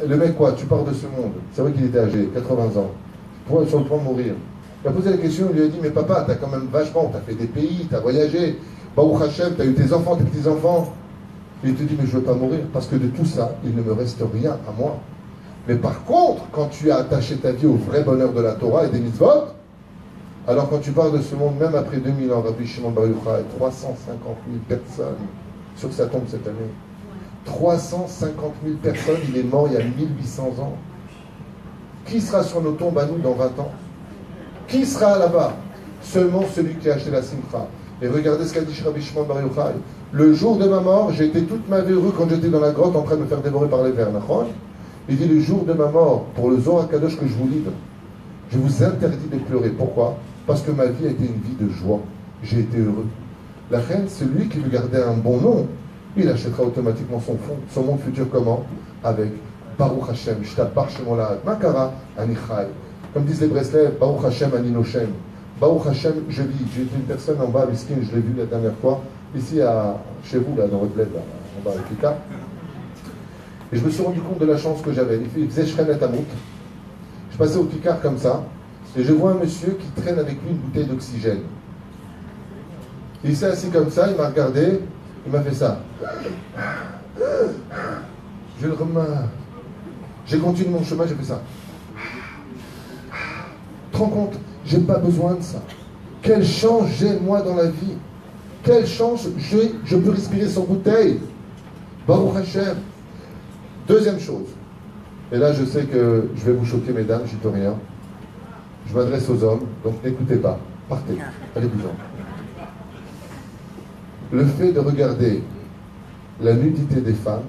Le mec, quoi, tu pars de ce monde. C'est vrai qu'il était âgé, 80 ans. Sur le point de mourir. Il a posé la question, il lui a dit, mais papa, t'as quand même vachement, t'as fait des pays, t'as voyagé. Baruch Hashem, t'as eu tes enfants, tes petits-enfants. Il te dit, mais je ne veux pas mourir, parce que de tout ça, il ne me reste rien à moi. Mais par contre, quand tu as attaché ta vie au vrai bonheur de la Torah et des mitzvot, alors quand tu pars de ce monde, même après 2000 ans, Rabbi Shimon Bar Yochai, 350 000 personnes sur sa tombe cette année. 350 000 personnes, il est mort il y a 1800 ans. Qui sera sur nos tombes à nous dans 20 ans? Qui sera là-bas? Seulement celui qui a acheté la simcha. Et regardez ce qu'a dit Rabbi Shimon Bar Yochai. Le jour de ma mort, j'ai été toute ma vie heureux quand j'étais dans la grotte en train de me faire dévorer par les vers. Il dit, le jour de ma mort, pour le Zohar Kadosh que je vous livre, je vous interdis de pleurer. Pourquoi? Parce que ma vie a été une vie de joie. J'ai été heureux. La reine, celui qui veut garder un bon nom, il achètera automatiquement son monde futur comment? Avec Baruch Hashem, Shtabar Shemolad, Makara, Anichai. Comme disent les Breslev, Baruch Hashem, Aninoshem. Baruch Hashem, je vis. J'ai été une personne en bas à Miskin, je l'ai vu la dernière fois. Ici, chez vous, là, dans votre bled, là, en bas avec Kika. Et je me suis rendu compte de la chance que j'avais. Il faisait Shrenet Hamout. Je passais au Kikar comme ça, et je vois un monsieur qui traîne avec lui une bouteille d'oxygène. Il s'est assis comme ça, il m'a regardé, il m'a fait ça. Je le remets. J'ai continué mon chemin, j'ai fait ça. Tu te rends compte? J'ai pas besoin de ça. Quelle chance j'ai, moi, dans la vie. Quelle chance j'ai, je peux respirer sans bouteille. Baruch Hashem. Deuxième chose, et là je sais que je vais vous choquer mesdames, j'y peux rien. Je m'adresse aux hommes, donc n'écoutez pas. Partez, allez-vous-en. Le fait de regarder la nudité des femmes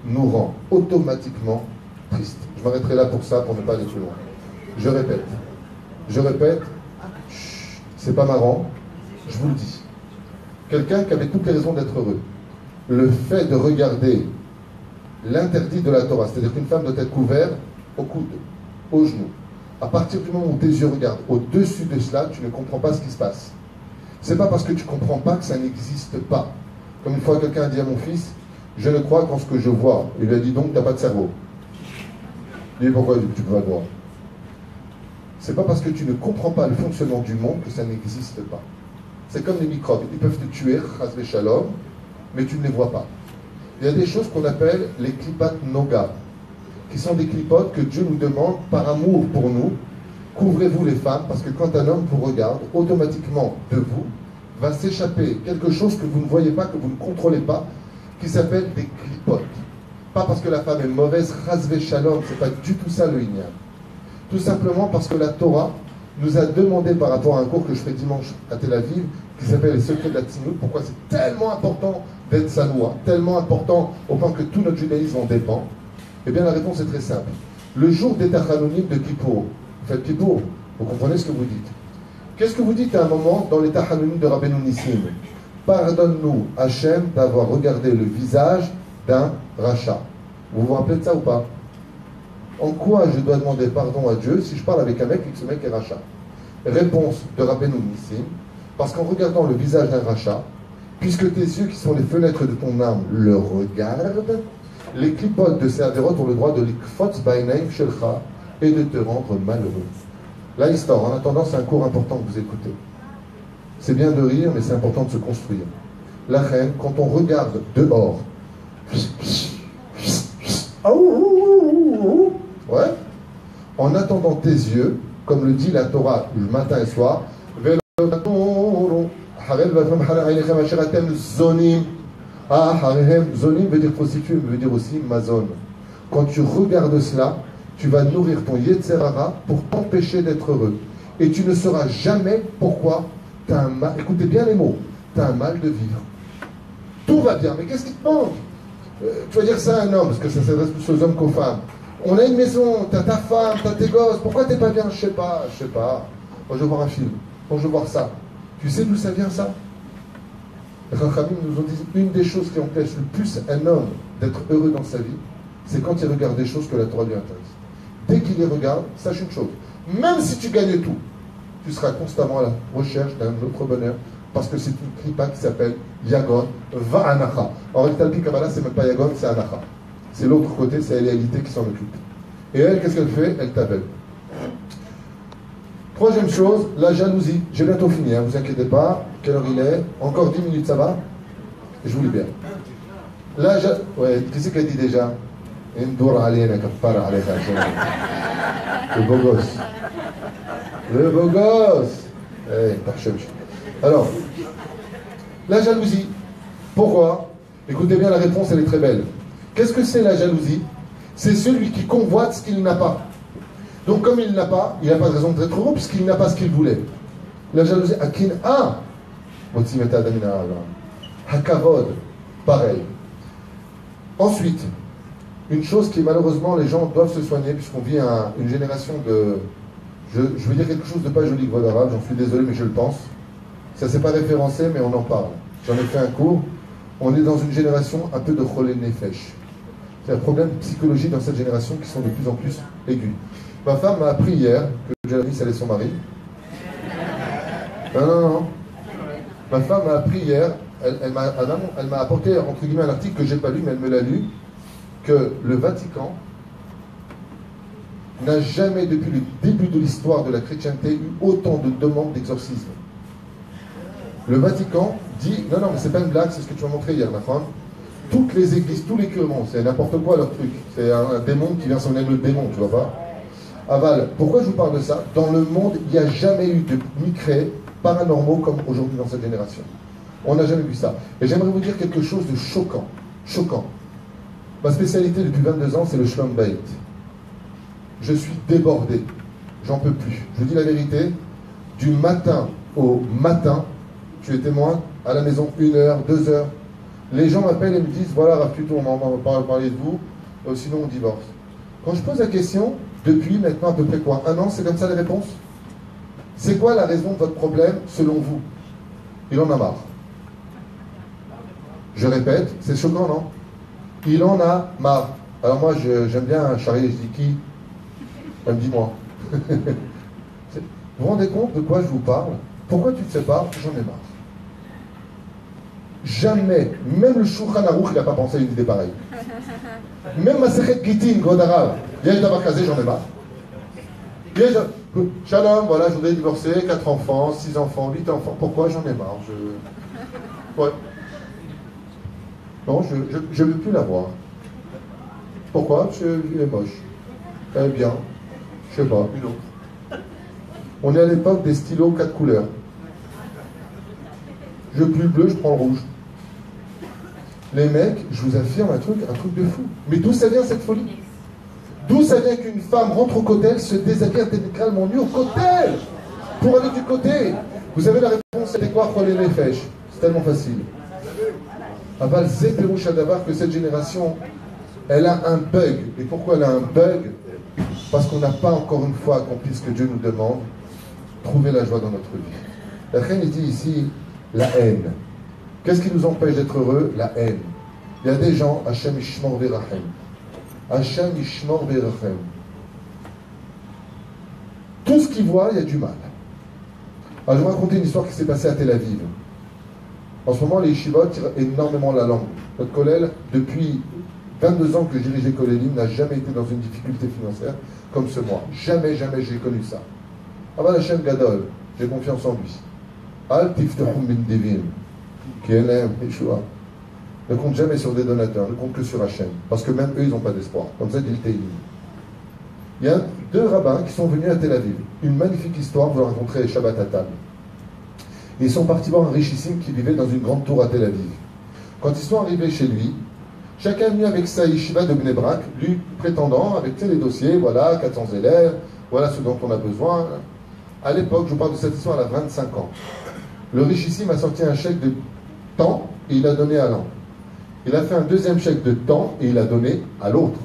nous rend automatiquement tristes. Je m'arrêterai là pour ça, pour ne pas aller plus loin. Je répète, c'est pas marrant, je vous le dis. Quelqu'un qui avait toutes les raisons d'être heureux, le fait de regarder l'interdit de la Torah, c'est-à-dire qu'une femme doit être couverte au coude, aux genoux. À partir du moment où tes yeux regardent au-dessus de cela, tu ne comprends pas ce qui se passe. C'est pas parce que tu ne comprends pas que ça n'existe pas. Comme une fois quelqu'un a dit à mon fils, je ne crois qu'en ce que je vois. Il lui a dit donc, tu n'as pas de cerveau. Il dit pourquoi tu peux pas le voir. C'est pas parce que tu ne comprends pas le fonctionnement du monde que ça n'existe pas. C'est comme les microbes. Ils peuvent te tuer, chas v'shalom, mais tu ne les vois pas. Il y a des choses qu'on appelle les klipat noga, qui sont des clipotes que Dieu nous demande par amour pour nous. Couvrez-vous les femmes, parce que quand un homme vous regarde, automatiquement de vous va s'échapper quelque chose que vous ne voyez pas, que vous ne contrôlez pas, qui s'appelle des clipotes. Pas parce que la femme est mauvaise, chas v'shalom, c'est pas du tout ça le Inyan. Tout simplement parce que la Torah nous a demandé par rapport à un cours que je fais dimanche à Tel Aviv, qui s'appelle Les secrets de la Tzniut, pourquoi c'est tellement important d'être sanoua, tellement important au point que tout notre judaïsme en dépend. Eh bien la réponse est très simple. Le jour des Tachanonim de Kippour, vous faites Kippour, vous comprenez ce que vous dites. Qu'est-ce que vous dites à un moment dans les Tachanonim de Rabbeinu Nissim? Pardonne-nous, Hachem, d'avoir regardé le visage d'un rachat. Vous vous rappelez de ça ou pas? En quoi je dois demander pardon à Dieu si je parle avec un mec et que ce mec est rachat? Réponse de Rabbeinu Nissim, parce qu'en regardant le visage d'un rachat, puisque tes yeux qui sont les fenêtres de ton âme le regardent, les clipotes de Serverot ont le droit de l'ikfotz ba'inaim shelcha et de te rendre malheureux. La histoire, en attendant, c'est un cours important que vous écoutez. C'est bien de rire, mais c'est important de se construire. La reine, quand on regarde dehors, ouais, en attendant tes yeux, comme le dit la Torah le matin et soir, zonim veut dire prostituée, veut dire aussi mazon. Quand tu regardes cela, tu vas nourrir ton Yetzerara pour t'empêcher d'être heureux. Et tu ne sauras jamais pourquoi tu as un mal. Écoutez bien les mots, tu as un mal de vivre. Tout va bien, mais qu'est-ce qui te manque? Tu vas dire ça à un homme, parce que ça s'adresse plus aux hommes qu'aux femmes. On a une maison, t'as ta femme, t'as tes gosses, pourquoi t'es pas bien? Je sais pas. Moi je veux voir un film, moi je veux voir ça. Tu sais d'où ça vient ça? Les Chachamim nous ont dit, une des choses qui empêche le plus un homme d'être heureux dans sa vie, c'est quand il regarde des choses que la Torah lui interdit. Dès qu'il les regarde, sache une chose, même si tu gagnes tout, tu seras constamment à la recherche d'un autre bonheur, parce que c'est une clipa qui s'appelle Yagon Va'anacha. En réalité, le Kabbalah, c'est même pas Yagon, c'est Anacha. C'est l'autre côté, c'est la réalité qui s'en occupe. Et elle, qu'est-ce qu'elle fait? Elle t'appelle. Troisième chose, la jalousie. J'ai bientôt fini, ne vous inquiétez pas. Quelle heure il est? Encore 10 minutes, ça va? Je vous libère. Ouais, qu'est-ce qu'elle dit déjà? Le beau gosse. Le beau gosse. Alors, la jalousie. Pourquoi? Écoutez bien, la réponse, elle est très belle. Qu'est-ce que c'est la jalousie? C'est celui qui convoite ce qu'il n'a pas. Donc comme il n'a pas de raison d'être heureux puisqu'il n'a pas ce qu'il voulait. La jalousie, akin a, hakavod, pareil. Ensuite, une chose qui malheureusement les gens doivent se soigner puisqu'on vit une génération de... Je veux dire quelque chose de pas joli, Gvodarav, j'en suis désolé mais je le pense. Ça s'est pas référencé mais on en parle. J'en ai fait un cours. On est dans une génération un peu de cholé nefesh. C'est un problème psychologique dans cette génération qui sont de plus en plus aigus. Ma femme m'a appris hier que Janice allait son mari. Non. Ma femme m'a appris hier, elle m'a apporté entre guillemets un article que j'ai pas lu, mais elle me l'a lu, que le Vatican n'a jamais, depuis le début de l'histoire de la chrétienté, eu autant de demandes d'exorcisme. Le Vatican dit, non, mais c'est pas une blague, c'est ce que tu m'as montré hier, ma femme. Toutes les églises, tous les curements, c'est n'importe quoi leur truc. C'est un démon qui vient s'en aller le démon, tu vois pas? Aval, pourquoi je vous parle de ça? Dans le monde, il n'y a jamais eu de micrés paranormaux comme aujourd'hui dans cette génération. On n'a jamais vu ça. Et j'aimerais vous dire quelque chose de choquant. Choquant. Ma spécialité depuis 22 ans, c'est le Shlom Bayit. Je suis débordé. j'en peux plus. Je vous dis la vérité, du matin au matin, tu es témoin, à la maison, 1 heure, 2 heures. Les gens m'appellent et me disent, voilà, Rav Tuto, on va parler de vous, sinon on divorce. Quand je pose la question, depuis maintenant à peu près quoi, 1 an, c'est comme ça les réponses? C'est quoi la raison de votre problème, selon vous? Il en a marre. Je répète, c'est choquant, non? Il en a marre. Alors moi, j'aime bien charrier, je dis qui? Elle me dit moi. Vous vous rendez compte de quoi je vous parle? Pourquoi tu te sépares? J'en ai marre. Jamais, même le Shulchan Aruch, il n'a pas pensé à une idée pareille. Même ma Sechet Gittin, Godarav, il y a d'abord casé, j'en ai marre. Shalom, voilà, je voudrais divorcer, 4 enfants, 6 enfants, 8 enfants. Pourquoi? J'en ai marre. Ouais. Non, je ne veux plus la voir. Pourquoi? Parce qu'il est moche. Eh bien, je sais pas, une autre. On est à l'époque des stylos 4 couleurs. Je veux plus le bleu, je prends le rouge. Les mecs, je vous affirme un truc de fou. Mais d'où ça vient cette folie? D'où ça vient qu'une femme rentre au cotel, se déshabille intégralement nue au cotel pour aller du côté? Vous savez la réponse, c'était quoi? Relais les fèches. C'est tellement facile. Aval c'est Pérouche Adavar que cette génération, elle a un bug. Et pourquoi elle a un bug? Parce qu'on n'a pas encore une fois accompli ce que Dieu nous demande, trouver la joie dans notre vie. La reine dit ici la haine. Qu'est-ce qui nous empêche d'être heureux? La haine. Il y a des gens, Hachem Ishmor Berachem. Hachem Ishmor Berachem. Tout ce qu'ils voient, il y a du mal. Alors, je vais vous raconter une histoire qui s'est passée à Tel Aviv. En ce moment, les yeshivot tirent énormément la langue. Notre collègue, depuis 22 ans que je dirigeais Kolélim, n'a jamais été dans une difficulté financière comme ce mois. Jamais, jamais j'ai connu ça. Aval Hachem Gadol, j'ai confiance en lui. Al Tiftachum bin Divin, qui est Yeshua. Ne compte jamais sur des donateurs, ne compte que sur Hachem. Parce que même eux, ils n'ont pas d'espoir. Comme ça, dit le Teilim. Il y a 2 rabbins qui sont venus à Tel Aviv. Une magnifique histoire, vous la rencontrez Shabbat à table. Ils sont partis voir un richissime qui vivait dans une grande tour à Tel Aviv. Quand ils sont arrivés chez lui, chacun est venu avec sa yeshiva de Bnei Brak, lui prétendant, avec les dossiers, voilà, 400 élèves, voilà ce dont on a besoin. À l'époque, je vous parle de cette histoire, elle a 25 ans. Le richissime a sorti un chèque de temps et il l'a donné à l'un. Il a fait un deuxième chèque de temps et il l'a donné à l'autre.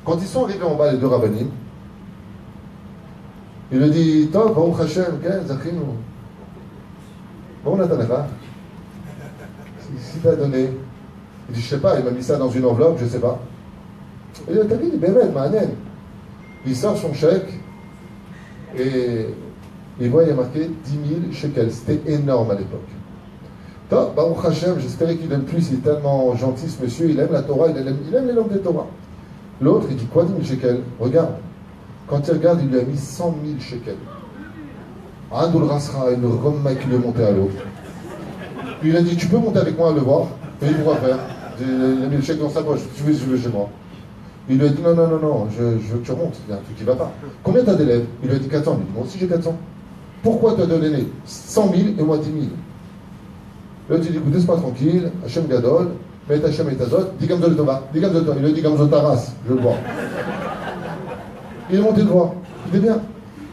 Quand ils sont arrivés en bas, les 2 rabbanim, il lui dit, Tov, Baruch Hashem, Zachinu. Bon, Natanacha, si tu as donné, il dit, je sais pas, il m'a mis ça dans une enveloppe, je sais pas. Il dit, t'as dit, Bémet, Mahanen. Il sort son chèque et il voit, il y a marqué 10 000 shekels. C'était énorme à l'époque. Top, Baruch Hashem, j'espérais qu'il aime plus, il est tellement gentil ce monsieur, il aime la Torah, il aime les langues des Torah. L'autre, il dit, quoi 10 000 shekels? Regarde. Quand il regarde, il lui a mis 100 000 shekels. Adoul Rasra, une Roma qui lui est monté à l'autre. Puis il a dit, tu peux monter avec moi à le voir? Et il pourra faire. Il a mis le chèque dans sa poche, tu veux chez moi. Il lui a dit, non, je veux que tu remontes, il y a un truc qui ne va pas. Combien t'as d'élèves? Il lui a dit 400 000. Moi aussi j'ai 400. Pourquoi tu as donné 100 000 et moi 10 000? L'autre, il dit, écoutez, c'est pas tranquille, Hachem Gadol, met Hachem et Tazot, dis Gamzot le Tova, dis Gamzot le Tova. Il lui a dit Gamzot Taras, je le vois. Il est monté le voir, il est bien.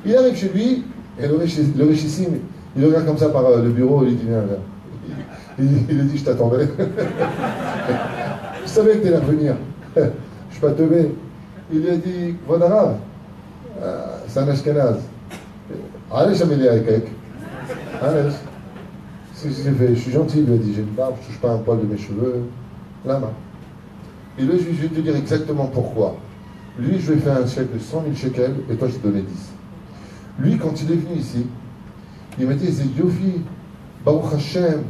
Il arrive chez lui, et le richissime, il le regarde comme ça par le bureau, il dit, viens, viens. Il lui dit, je t'attendais. Je savais que tu allais venir. Je suis pas teubé. Il lui a dit, Vodarav, c'est un Ashkenaz. Allez, jamais les avec. Allez. Je suis gentil, il lui a dit, j'ai une barbe, je ne touche pas un poil de mes cheveux. Lama. Et lui, je vais te dire exactement pourquoi. Lui, je lui ai fait un chèque de 100 000 shekels et toi, je t'ai donné 10. Lui, quand il est venu ici, il m'a dit, c'est Yofi, Baruch Hashem,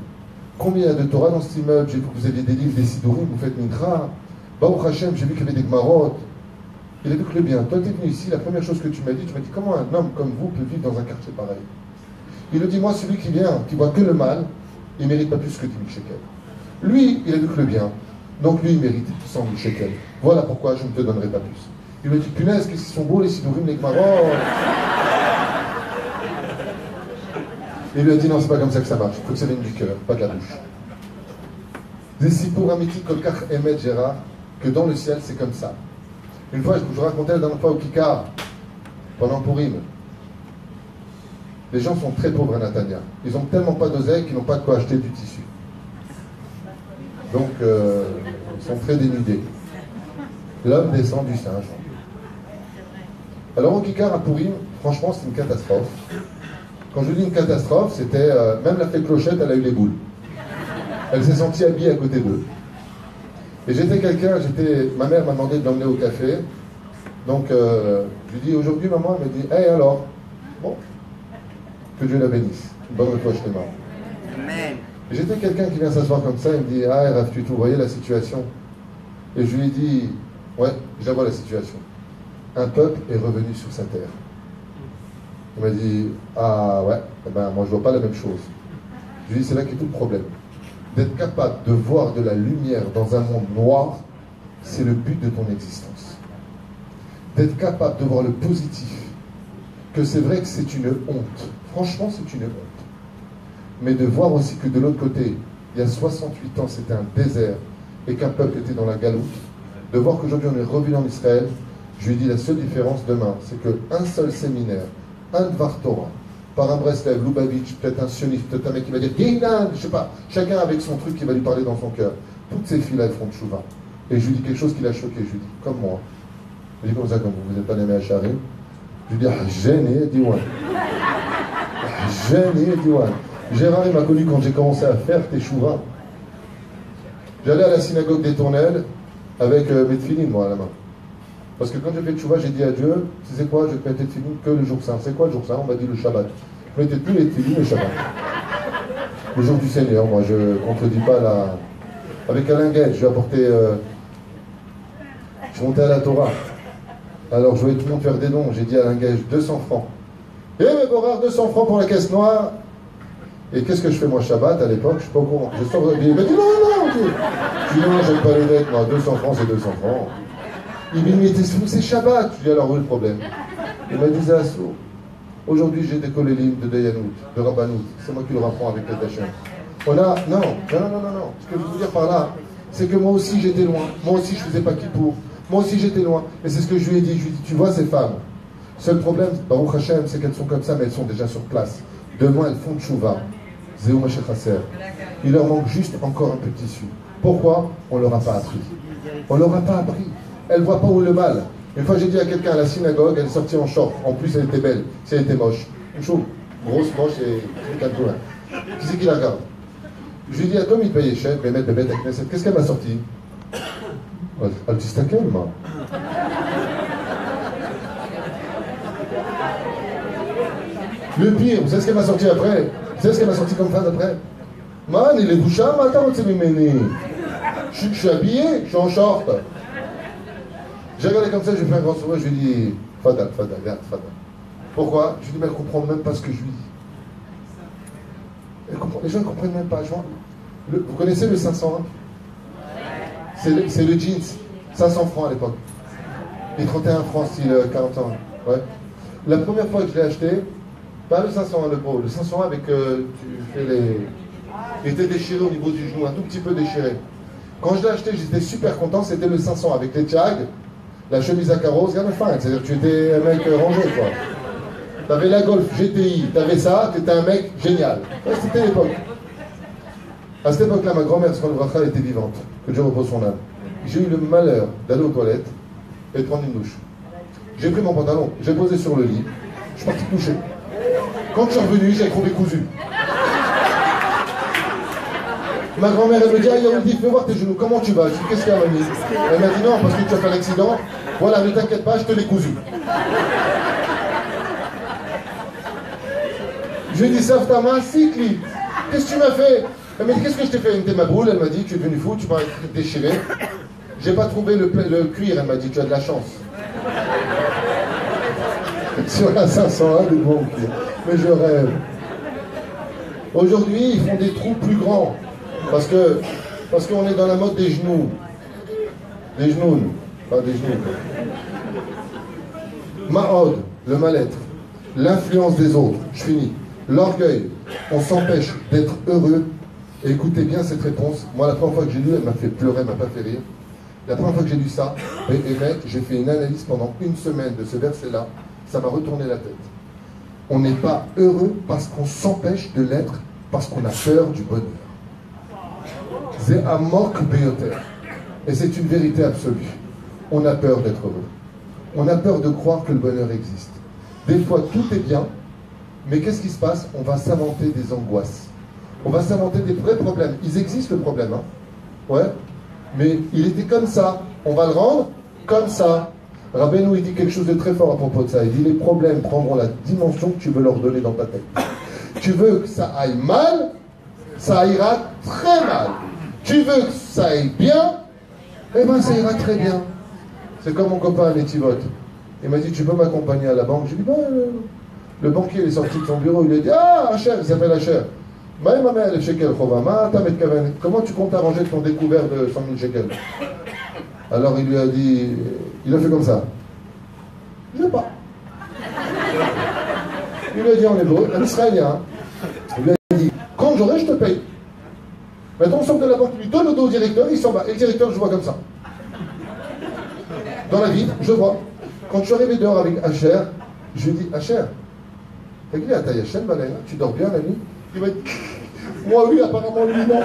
combien il y a de Torah dans cet immeuble? J'ai vu que vous aviez des livres, des Sidurim, vous faites Mincha. Baruch Hashem, j'ai vu qu'il y avait des Gmarot. Il a vu que le bien. Toi, tu es venu ici, la première chose que tu m'as dit, comment un homme comme vous peut vivre dans un quartier pareil? Il a dit, moi, celui qui vient, qui voit que le mal, il ne mérite pas plus que 10 000 shekels. Lui, il a vu que le bien. Donc lui, il mérite 100 000 shekels. Voilà pourquoi je ne te donnerai pas plus. Il lui a dit, punaise, qu'est-ce qu'ils sont beaux, les Sidurim, les Gmarot. Il lui a dit, non, c'est pas comme ça que ça marche. Il faut que ça vienne du cœur, pas de la bouche. Des sipour amiti kolkach emet Gérard, que dans le ciel, c'est comme ça. Une fois, je vous racontais la dernière fois au Kikar, pendant Purim, Les gens sont très pauvres à Natania. Ils n'ont tellement pas d'oseille qu'ils n'ont pas de quoi acheter du tissu. Donc, ils sont très dénudés. L'homme descend du singe. Alors, au Kikar à Pourim, franchement, c'est une catastrophe. Quand je dis une catastrophe, c'était... même la fée Clochette, elle a eu les boules. Elle s'est sentie habillée à côté d'eux. Et ma mère m'a demandé de l'emmener au café. Donc, je lui dis, aujourd'hui, maman, elle me dit, hey, alors, bon, que Dieu la bénisse. Une bonne fois, je t'ai marre. Amen. J'étais quelqu'un qui vient s'asseoir comme ça, il me dit, ah, Rav Tutu, vous voyez la situation? Et je lui ai dit, ouais, je la vois la situation. Un peuple est revenu sur sa terre. Il m'a dit, ah ouais, eh ben, moi je vois pas la même chose. Je lui ai dit, c'est là qu'est tout le problème. D'être capable de voir de la lumière dans un monde noir, c'est le but de ton existence. D'être capable de voir le positif, que c'est vrai que c'est une honte. Franchement, c'est une honte. Mais de voir aussi que de l'autre côté, il y a 68 ans, c'était un désert et qu'un peuple était dans la galoute. De voir qu'aujourd'hui, on est revenu en Israël, je lui ai dit, la seule différence demain, c'est qu'un seul séminaire, un Dvar Torah, par un Breslev, Lubavitch, peut-être un sioniste, peut-être un mec qui va dire Guénan, je sais pas, chacun avec son truc qui va lui parler dans son cœur. Toutes ces filles-là, elles font tchouva. Et je lui dis quelque chose qui l'a choqué. Je lui dis, comme moi. Je lui dis comme ça, comme vous n'êtes pas aimé à Charim. Je lui dis, gêné, dis-moi. Gêné, dis-moi. Gérard, il m'a connu quand j'ai commencé à faire tes chouva. J'allais à la synagogue des Tournelles avec mes tefilines, moi, à la main. Parce que quand j'ai fait tchouva, j'ai dit à Dieu, tu sais quoi, je te mettais tefilines que le jour saint. C'est quoi le jour saint? On m'a dit le Shabbat. Je mettais plus les tefilines le Shabbat. Le jour du Seigneur, moi, je ne contredis pas la... Avec Alain Guet, je lui ai apporté... Je montais à la Torah. Alors, je voulais tout le monde faire des dons. J'ai dit à Alain Guet, 200 francs. Eh, mais Borard, 200 francs pour la caisse noire. Et qu'est-ce que je fais, moi, Shabbat, à l'époque? Je suis pas au courant. Je sors de... Il m'a dit, non, ok. Je dis, non, j'aime pas les dettes, moi, 200 francs, c'est 200 francs. Il m'a dit, mais c'est Shabbat. Je dis, alors où est le problème? Il m'a dit, Zasso, aujourd'hui j'ai décollé l'hymne de Dayanout, de Rabbanout. C'est moi qui le rapprends avec les Hachem. On a. Non. Ce que je veux vous dire par là, c'est que moi aussi j'étais loin. Moi aussi je faisais pas Kippour. Moi aussi j'étais loin. Et c'est ce que je lui ai dit. Je lui ai dit, tu vois ces femmes, seul problème, Baruch Hashem, c'est qu'elles sont comme ça, mais elles sont déjà sur place. Demain elles font tchouva. Zéou Machel Chasser. Il leur manque juste encore un peu de tissu. Pourquoi? On leur a pas appris. On leur a pas appris. Elle voit pas où est le mal. Une fois j'ai dit à quelqu'un à la synagogue, elle est sortie en short. En plus elle était belle, si elle était moche. Une chose, grosse, moche et calculaire. Qui c'est qui la regarde? Je lui ai dit à Tom, il payait cher, mais mettre bébête avec Knesset. Qu'est-ce qu'elle m'a sorti? Elle dit c'est laquelle, moi? Le pire, vous savez ce qu'elle m'a sorti après? Vous savez ce qu'elle m'a sorti comme phrase après? Man, il est bouchard, mais attends, c'est méné. Je suis habillé, je suis en short. J'ai regardé comme ça, j'ai fait un grand sourire, je lui ai dit, Fada, regarde, Fada. Pourquoi? Je lui ai dit, mais elle ne comprend même pas ce que je lui dis. Les gens ne comprennent même pas. Vous connaissez le 501? C'est le jeans, 500 francs à l'époque. Et 31 francs, style 40 ans. Ouais. La première fois que je l'ai acheté, pas le 501, le beau, le 501 avec, tu fais les... Il était déchiré au niveau du genou, un tout petit peu déchiré. Quand je l'ai acheté, j'étais super content, c'était le 500 avec les tags. La chemise à carreaux, regarde fin, c'est-à-dire que tu étais un mec rangé, quoi. T'avais la Golf GTI, t'avais ça, t'étais un mec génial. Ouais, c'était l'époque. À cette époque-là, ma grand-mère, Sran Vracha, était vivante, que Dieu repose son âme. J'ai eu le malheur d'aller aux toilettes et de prendre une douche. J'ai pris mon pantalon, j'ai posé sur le lit, je suis parti coucher. Quand je suis revenu, j'ai trouvé cousu. Ma grand-mère, elle me dit, ah Yaoudi, fais voir tes genoux, comment tu vas? Je dis, qu'est-ce qu'il y a, mamie? Elle m'a dit, non, parce que tu as fait un accident. Voilà, ne t'inquiète pas, je te l'ai cousu. Je lui ai dit, Sav ta main, cycli. Qu'est-ce que tu m'as fait? Elle m'a dit, qu'est-ce que je t'ai fait? Une thé ma boule, elle m'a dit, tu es devenu fou, tu m'as déchiré. J'ai pas trouvé le cuir, elle m'a dit, tu as de la chance. Sur la 501, du bon cuir. Mais je rêve. Aujourd'hui, ils font des trous plus grands. Parce qu'on est dans la mode des genoux. Des genoux, pas des genoux. Ma'od, le mal-être. L'influence des autres, je finis. L'orgueil, on s'empêche d'être heureux. Et écoutez bien cette réponse. Moi, la première fois que j'ai lu, elle m'a fait pleurer, elle m'a pas fait rire. La première fois que j'ai lu ça, et mec, j'ai fait une analyse pendant une semaine de ce verset-là. Ça m'a retourné la tête. On n'est pas heureux parce qu'on s'empêche de l'être, parce qu'on a peur du bonheur. C'est un manque béoter. Et c'est une vérité absolue. On a peur d'être heureux. On a peur de croire que le bonheur existe. Des fois, tout est bien, mais qu'est-ce qui se passe? On va s'inventer des angoisses. On va s'inventer des vrais problèmes. Ils existent, le problème. Hein? Ouais. Mais il était comme ça. On va le rendre comme ça. Rabbeinu, il dit quelque chose de très fort à propos de ça. Il dit, les problèmes prendront la dimension que tu veux leur donner dans ta tête. Tu veux que ça aille mal, ça ira très mal. Tu veux que ça aille bien, eh bien ça ira très bien. C'est comme mon copain à Netivot. Il m'a dit, tu peux m'accompagner à la banque? J'ai dit, bah, le banquier il est sorti de son bureau, il a dit, ah, Hacher, il s'appelle Hacher. Comment tu comptes arranger ton découvert de 100 000 shekels? Alors il lui a dit, il a fait comme ça. Je sais pas. Il lui a dit en hébreu, un israélien, il lui a dit, quand j'aurai, je te paye. Maintenant on sort de la banque, il lui donne le dos au directeur, il s'en va. Et le directeur, je vois comme ça. Dans la vitre, je vois. Quand je suis arrivé dehors avec Hacher, je lui ai dit, Hacher, t'as dit à taille Hachem, tu dors bien la nuit? Il m'a dit, moi oui, apparemment lui non.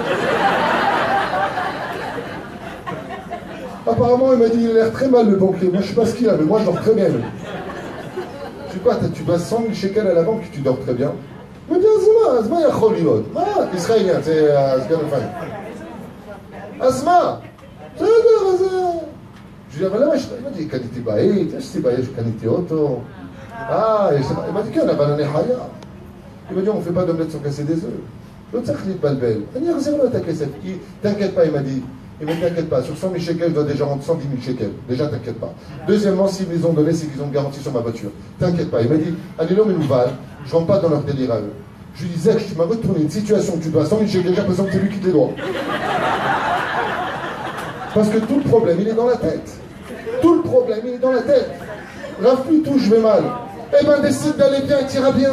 Apparemment, il m'a dit, il a l'air très mal le banquier. Moi, je sais pas ce qu'il a, mais moi, je dors très bien. Je sais quoi, tu dois 100 000 shekels à la banque, tu dors très bien. Il m'a dit, Asma, il y a Hollywood. Ah, israélien, c'est Asma. Asma, c'est je lui ai dit, il m'a dit, qualité baït, je baït, qualité auto. Ah, il m'a dit, qu'il y a la banane haya. Il m'a dit, on ne fait pas d'omelette sans casser des œufs. L'autre, c'est Khalid Balbel. T'inquiète pas, il m'a dit. Il m'a dit, t'inquiète pas, sur 100 000 shekels, je dois déjà rendre 110 000 shekels. Déjà, t'inquiète pas. Deuxièmement, s'ils me les ont donné, c'est qu'ils ont garanti sur ma voiture. T'inquiète pas. Il m'a dit, allez, l'homme et nous valent, je rentre pas dans leur délire à eux. Je lui disais, tu m'as retourné une situation où tu dois 100 000 shekels, j'ai l'impression que c'est lui qui te les doit. Parce que tout le problème, il est dans la tête. Tout le problème, il est dans la tête. Rafi, tout, je vais mal. Eh ben, décide d'aller bien et t'iras bien.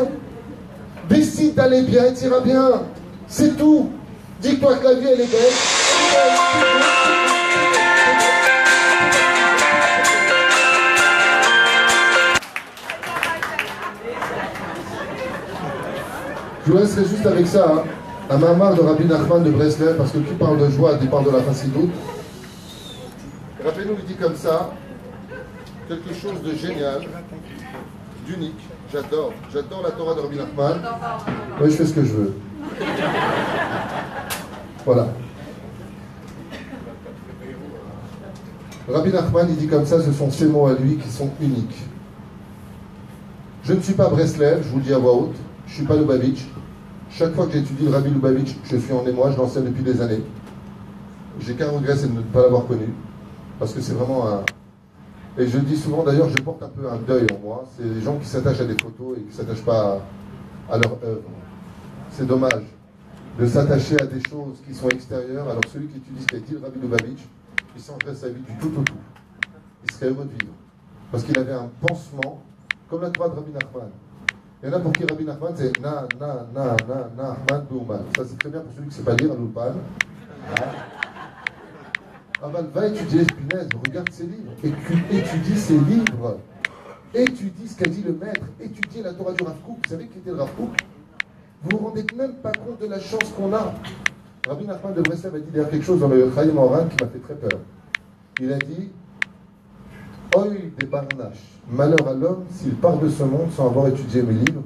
Décide d'aller bien et t'iras bien. C'est tout. Dis-toi que la vie, elle est belle. Je vous laisserai juste avec ça, hein. Un mamar de Rabbi Nachman de Breslev, parce que qui parle de joie, qui parle de la chassidoute. Rabbeinu lui dit comme ça, quelque chose de génial, d'unique. J'adore la Torah de Rabbi Nachman. Oui, je fais ce que je veux. Voilà. Rabbi Nachman, il dit comme ça, ce sont ces mots à lui qui sont uniques. Je ne suis pas Breslev, je vous le dis à voix haute. Je ne suis pas Lubavitch. Chaque fois que j'étudie le Rabbi Lubavitch, je suis en émoi, je l'enseigne depuis des années. J'ai qu'un regret, c'est de ne pas l'avoir connu. Parce que c'est vraiment un... Et je dis souvent, d'ailleurs, je porte un peu un deuil en moi. C'est les gens qui s'attachent à des photos et qui ne s'attachent pas à leur œuvre. C'est dommage de s'attacher à des choses qui sont extérieures. Alors celui qui étudie ce qu'a dit le Rabbi Lubavitch, il changerait sa vie du tout au tout. Il serait heureux de vivre. Parce qu'il avait un pansement, comme la Torah de Rabbi Nachman. Il y en a pour qui Rabbi Nachman, c'est Nachman Bouman. Ça, c'est très bien pour celui qui ne sait pas lire à l'Ulpan. Aval, va étudier Spinez, regarde ses livres. Étudie ses livres. Étudie ce qu'a dit le maître. Étudiez la Torah du Rav Kook. Vous savez qui était le Rav Kook? Vous vous rendez même pas compte de la chance qu'on a. Rabbi Nachman de Breslev a dit d'ailleurs quelque chose dans le Chaim Moran qui m'a fait très peur. Il a dit Oy des barnaches. Malheur à l'homme s'il part de ce monde sans avoir étudié mes livres.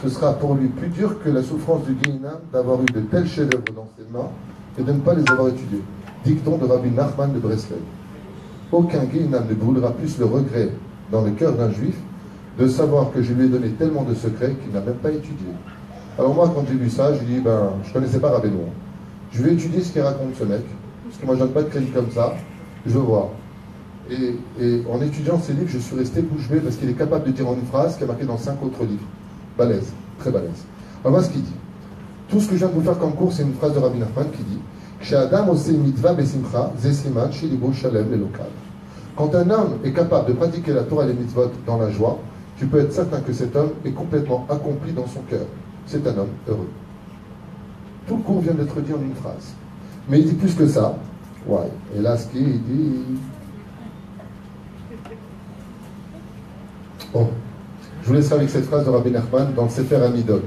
Ce sera pour lui plus dur que la souffrance du Guéhinam d'avoir eu de tels chefs-d'œuvre dans ses mains et de ne pas les avoir étudiés. Dicton de Rabbi Nachman de Breslev. Aucun Guéhinam ne brûlera plus le regret dans le cœur d'un juif de savoir que je lui ai donné tellement de secrets qu'il n'a même pas étudié. Alors moi, quand j'ai lu ça, je dis, je ne connaissais pas Rabbeinu. Je vais étudier ce qu'il raconte ce mec, parce que moi je ne donne pas de crédit comme ça, je veux voir. Et en étudiant ces livres, je suis resté bouche bée parce qu'il est capable de dire en une phrase qui est marquée dans 5 autres livres. Balèze, très balèze. Alors voilà ce qu'il dit. Tout ce que je viens de vous faire comme cours, c'est une phrase de Rabbi Nachman qui dit quand un homme est capable de pratiquer la Torah et les mitzvot dans la joie, tu peux être certain que cet homme est complètement accompli dans son cœur. C'est un homme heureux. Tout le cours vient d'être dit en une phrase. Mais il dit plus que ça. Ouais. Et là, ce qu'il dit... Oh, Je vous laisserai avec cette phrase de Rabbi Nachman dans le Sefer Amidot. Vous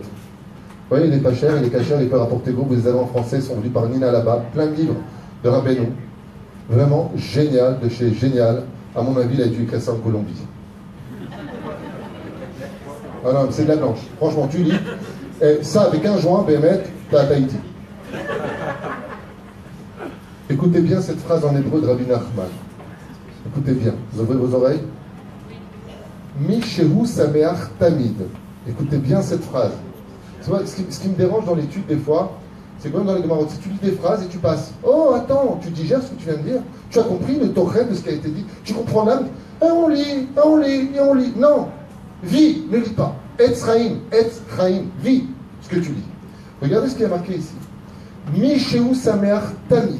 voyez, il n'est pas cher, il est cachère, il peut rapporter gros. Vous les avez en français, ils sont lus par Nina là-bas. Plein de livres de Rabbeinu. Vraiment génial, de chez Génial. À mon avis, il a dû écrire ça en Colombie. Ah non, c'est de la blanche. Franchement, tu lis. Et ça, avec un joint, Bémet, t'as à Tahiti. Écoutez bien cette phrase en hébreu de Rabbi Nachman. Écoutez bien. Vous ouvrez vos oreilles. Mi shehu sameach tamid. Écoutez bien cette phrase. Tu vois, ce qui me dérange dans l'étude des fois, c'est comme dans les Gemarot, si tu lis des phrases et tu passes. Oh, attends, tu digères ce que tu viens de dire. Tu as compris le tochen de ce qui a été dit. Tu comprends l'âme. On lit, on lit, et on lit. Non. Vis, ne lis pas. Etz chaim, vis ce que tu lis. Regardez ce qui est marqué ici. Mi shehu sameach tamid.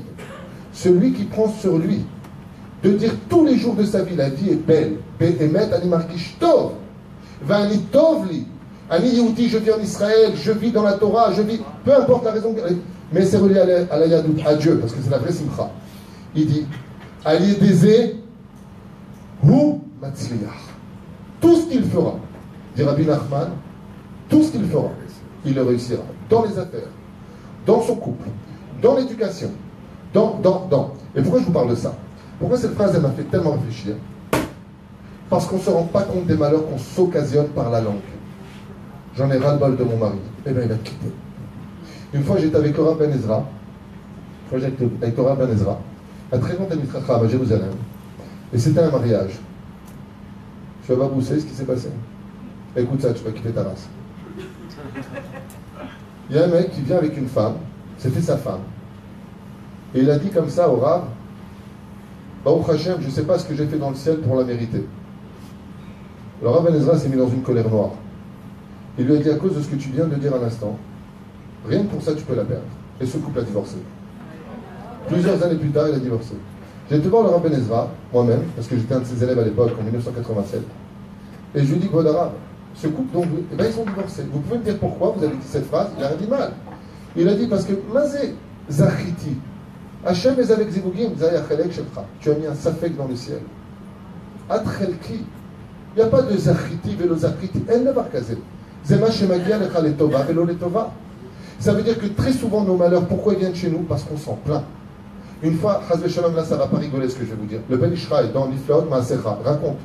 Celui qui prend sur lui de dire tous les jours de sa vie, la vie est belle. Be'emet ani markish tov. Va'ani tov li. Ani Yehudi, je vis en Israël, je vis dans la Torah, je vis, peu importe la raison, mais c'est relié à la Yadout, à Dieu, parce que c'est la vraie simcha. Il dit, Ali Dezé, Hu Matzliach. Tout ce qu'il fera, dit Rabbi Nachman, tout ce qu'il fera, il le réussira. Dans les affaires, dans son couple, dans l'éducation, dans. Et pourquoi je vous parle de ça? Pourquoi cette phrase, elle m'a fait tellement réfléchir? Parce qu'on ne se rend pas compte des malheurs qu'on s'occasionne par la langue. J'en ai ras-le-bol de mon mari. Eh bien, il a quitté. Une fois, j'étais avec Torah Ben Ezra. Un très grand ami Chacham à Jérusalem. Et c'était un mariage. Je suis à Baboussé, ce qui s'est passé. Écoute ça, tu vas quitter ta race. Il y a un mec qui vient avec une femme. C'était sa femme. Et il a dit comme ça au Rav, Baruch Hashem, je ne sais pas ce que j'ai fait dans le ciel pour la mériter. Le Rav Ben Ezra s'est mis dans une colère noire. Il lui a dit, à cause de ce que tu viens de dire à l'instant, rien que pour ça tu peux la perdre. Et ce couple a divorcé. Plusieurs années plus tard, il a divorcé. J'ai été voir le Rav Ben Ezra, moi-même, parce que j'étais un de ses élèves à l'époque, en 1987. Et je lui ai dit, Godara, ce couple, donc, eh ben, ils sont divorcés. Vous pouvez me dire pourquoi vous avez dit cette phrase? Il a rien dit mal. Il a dit, parce que, Mazé, Zachiti, Hachem est avec Zivugim, Zayachelek Shekha. Tu as mis un safek dans le ciel. Atchelki. Il n'y a pas de Zachiti, Velo Zachiti. Elle ne va caser. Ça veut dire que très souvent nos malheurs, pourquoi ils viennent chez nous? Parce qu'on s'en plaint. Une fois, Shalom, là ça va pas rigoler ce que je vais vous dire. Le Ben Ishraï dans l'Iflaot Maasecha raconte.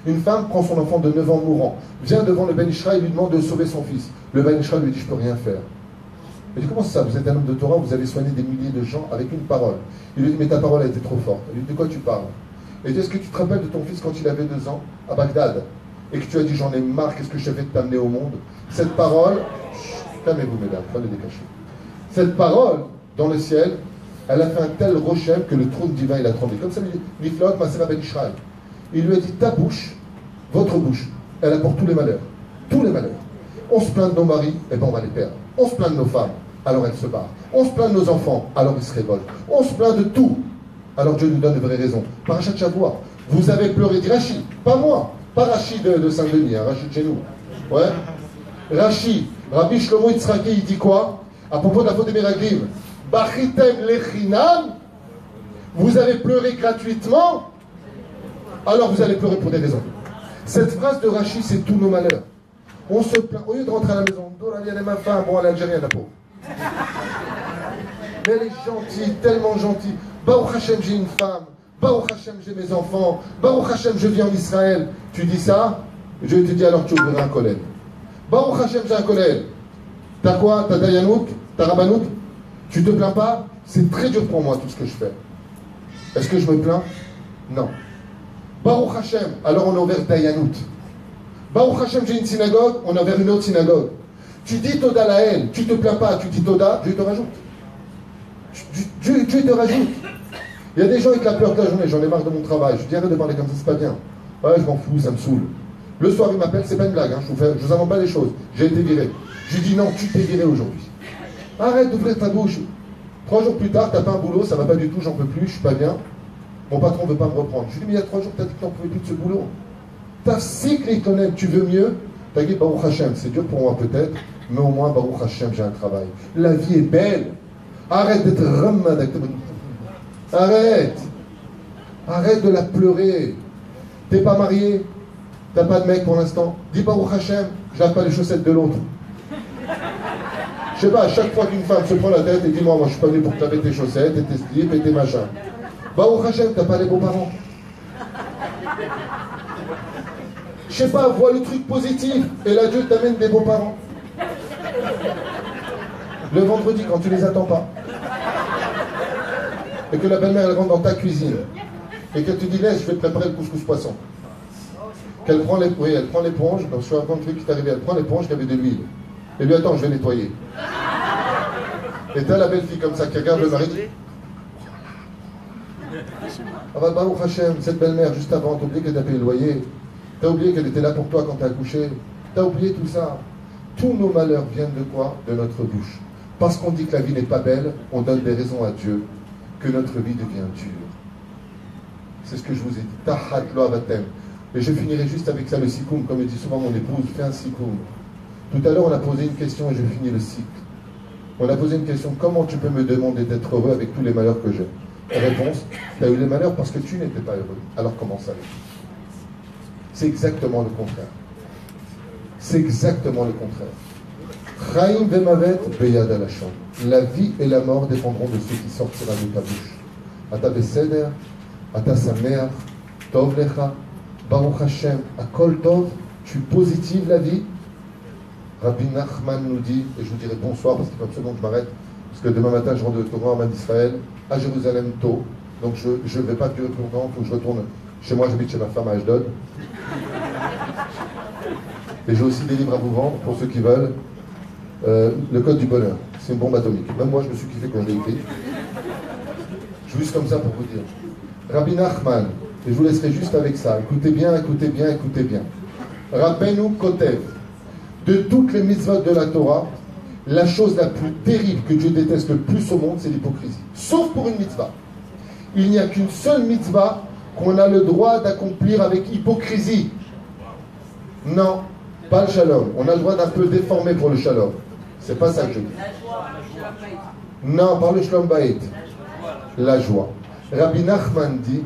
Une femme prend son enfant de 9 ans mourant, vient devant le Ben Ishraï et lui demande de sauver son fils. Le Ben Ishraï lui dit, je peux rien faire. Il dit, comment ça? Vous êtes un homme de Torah, vous avez soigné des milliers de gens avec une parole. Il lui dit, mais ta parole a été trop forte. Il lui dit, de quoi tu parles? Il dit, est-ce que tu te rappelles de ton fils quand il avait 2 ans à Bagdad? Et que tu as dit, j'en ai marre, qu'est-ce que je fais de t'amener au monde? Cette parole, calmez-vous mesdames, prenez des cachets. Cette parole, dans le ciel, elle a fait un tel rochem que le trône divin, il a tremblé. Comme ça, l'Iflaot Maasecha Ben Ishraï. Il lui a dit, ta bouche, votre bouche, elle apporte tous les malheurs. Tous les malheurs. On se plaint de nos maris, eh bien on va les perdre. On se plaint de nos femmes, alors elles se barrent. On se plaint de nos enfants, alors ils se révoltent. On se plaint de tout, alors Dieu nous donne de vraies raisons. Parachat Shavua, vous avez pleuré, dit Rachid, pas moi. Pas Rachid de Saint-Denis, hein, Rachid chez nous. Ouais. Rachid, Rabbi Shlomo Yitzhaki, il dit quoi? À propos de la faute des Meraglim. Bachitem lechinam, vous avez pleuré gratuitement, alors vous allez pleurer pour des raisons. Cette phrase de Rachid, c'est tous nos malheurs. On se plaint, au lieu de rentrer à la maison, elle est ma femme, bon, elle est algérienne, la pauvre. Mais elle est gentille, tellement gentille. Baruch Hashem, j'ai une femme. Baruch Hashem, j'ai mes enfants. Baruch Hashem, je vis en Israël. Tu dis ça, je te dis alors tu ouvriras un collège. Baruch Hashem, j'ai un collège. T'as quoi? T'as Dayanouk? T'as Rabbanouk? Tu te plains pas? C'est très dur pour moi tout ce que je fais. Est-ce que je me plains? Non. Baruch Hashem, alors on a ouvert Dayanout. Baruch Hashem, j'ai une synagogue, on a ouvert une autre synagogue. Tu dis Toda Laël, tu te plains pas, tu dis Toda, Dieu te rajoute. Dieu te rajoute. Il y a des gens avec la peur de la journée, j'en ai marre de mon travail, je dis arrête de parler comme ça, c'est pas bien. Ouais, je m'en fous, ça me saoule. Le soir, il m'appelle, c'est pas une blague, hein, je vous invente pas les choses. J'ai été viré. Je lui dis non, tu t'es viré aujourd'hui. Arrête d'ouvrir ta bouche. 3 jours plus tard, t'as pas un boulot, ça va pas du tout, j'en peux plus, je suis pas bien. Mon patron veut pas me reprendre. Je lui dis mais il y a 3 jours, t'as dit que t'en pouvais plus de ce boulot. T'as cycle étonné, tu veux mieux? T'as dit Baruch Hashem, c'est dur pour moi peut-être, mais au moins Baruch Hashem, j'ai un travail. La vie est belle. Arrête d'être ramadak. Arrête. Arrête de la pleurer. T'es pas marié? T'as pas de mec pour l'instant? Dis Baruch Hashem, je lave pas les chaussettes de l'autre. Je sais pas, à chaque fois qu'une femme se prend la tête et dit moi je suis pas venu pour te laver tes chaussettes et tes slips et tes machins. Baruch Hashem, t'as pas les beaux-parents. Je sais pas, vois le truc positif et là Dieu t'amène des beaux-parents. Le vendredi quand tu les attends pas. Et que la belle-mère elle rentre dans ta cuisine. Et qu'elle te dit laisse, je vais préparer le couscous poisson. Qu'elle prend les, oui, elle prend l'éponge, donc je suis un truc qui est arrivé, elle prend l'éponge qui avait de l'huile. Et lui attends, je vais nettoyer. Et t'as la belle fille comme ça qui regarde le mari. Ah bah Baruch Hashem, cette belle-mère juste avant, t'as oublié qu'elle t'a payé le loyer. T'as oublié qu'elle était là pour toi quand t'as accouché. T'as oublié tout ça. Tous nos malheurs viennent de quoi? De notre bouche. Parce qu'on dit que la vie n'est pas belle, on donne des raisons à Dieu que notre vie devient dure. C'est ce que je vous ai dit. Tahat lo avatem. Et je finirai juste avec ça, le sikoum, comme dit souvent mon épouse, fais un sikoum. Tout à l'heure, on a posé une question et je finis le cycle. On a posé une question, comment tu peux me demander d'être heureux avec tous les malheurs que j'ai? Réponse, tu as eu les malheurs parce que tu n'étais pas heureux. Alors comment ça l'est? C'est exactement le contraire. C'est exactement le contraire. Chaim vemavet beyad alashon. La vie et la mort dépendront de ce qui sortira de ta bouche. Ata beseder, ata sameach, tov lecha, Baruch Hashem, akol tov, tu positives la vie. Rabbi Nachman nous dit, et je vous dirai bonsoir parce qu'il faut absolument que je m'arrête, parce que demain matin je rentre de Torah en main d'Israël, à Jérusalem tôt, donc je ne vais pas durer plus longtemps, il faut que je retourne chez moi, j'habite chez ma femme à Ashdod. Et j'ai aussi des livres à vous vendre pour ceux qui veulent. Le code du bonheur, c'est une bombe atomique. Même moi je me suis kiffé quand je l'ai écrit. Juste comme ça pour vous dire. Rabbi Nachman, et je vous laisserai juste avec ça. Écoutez bien, écoutez bien, écoutez bien. Rabbeinu Kotev, de toutes les mitzvot de la Torah, la chose la plus terrible que Dieu déteste le plus au monde, c'est l'hypocrisie. Sauf pour une mitzvah. Il n'y a qu'une seule mitzvah qu'on a le droit d'accomplir avec hypocrisie. Non, pas le shalom. On a le droit d'un peu déformer pour le shalom. C'est pas ça que je dis. Non, par le shalom baït. La joie. Rabbi Nachman dit,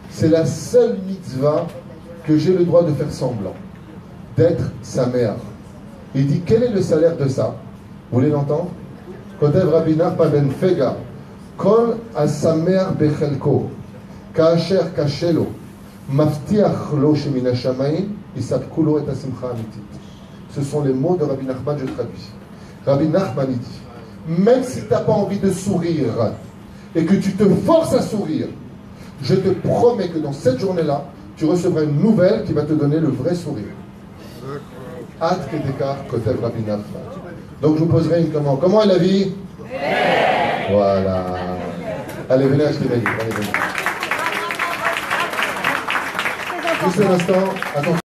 c'est la seule mitzvah que j'ai le droit de faire semblant. D'être sa mère. Il dit, quel est le salaire de ça? Vous voulez l'entendre? Kotev Rabbi Nachman ben Fega, Kol asamer bechelko, kaasher kashelo, maftiach lo shemina shamayim, isabkulo et asimcha amitit. Ce sont les mots de Rabbi Nachman, je traduis. Rabbi Nachman il dit, même si tu n'as pas envie de sourire et que tu te forces à sourire, je te promets que dans cette journée-là, tu recevras une nouvelle qui va te donner le vrai sourire. Ad kedekar kotev Rabbi Nachman. Donc je vous poserai une commande. Comment est la vie? Voilà. Allez, venez acheter la vie. Allez, venez. Juste un instant. Attention.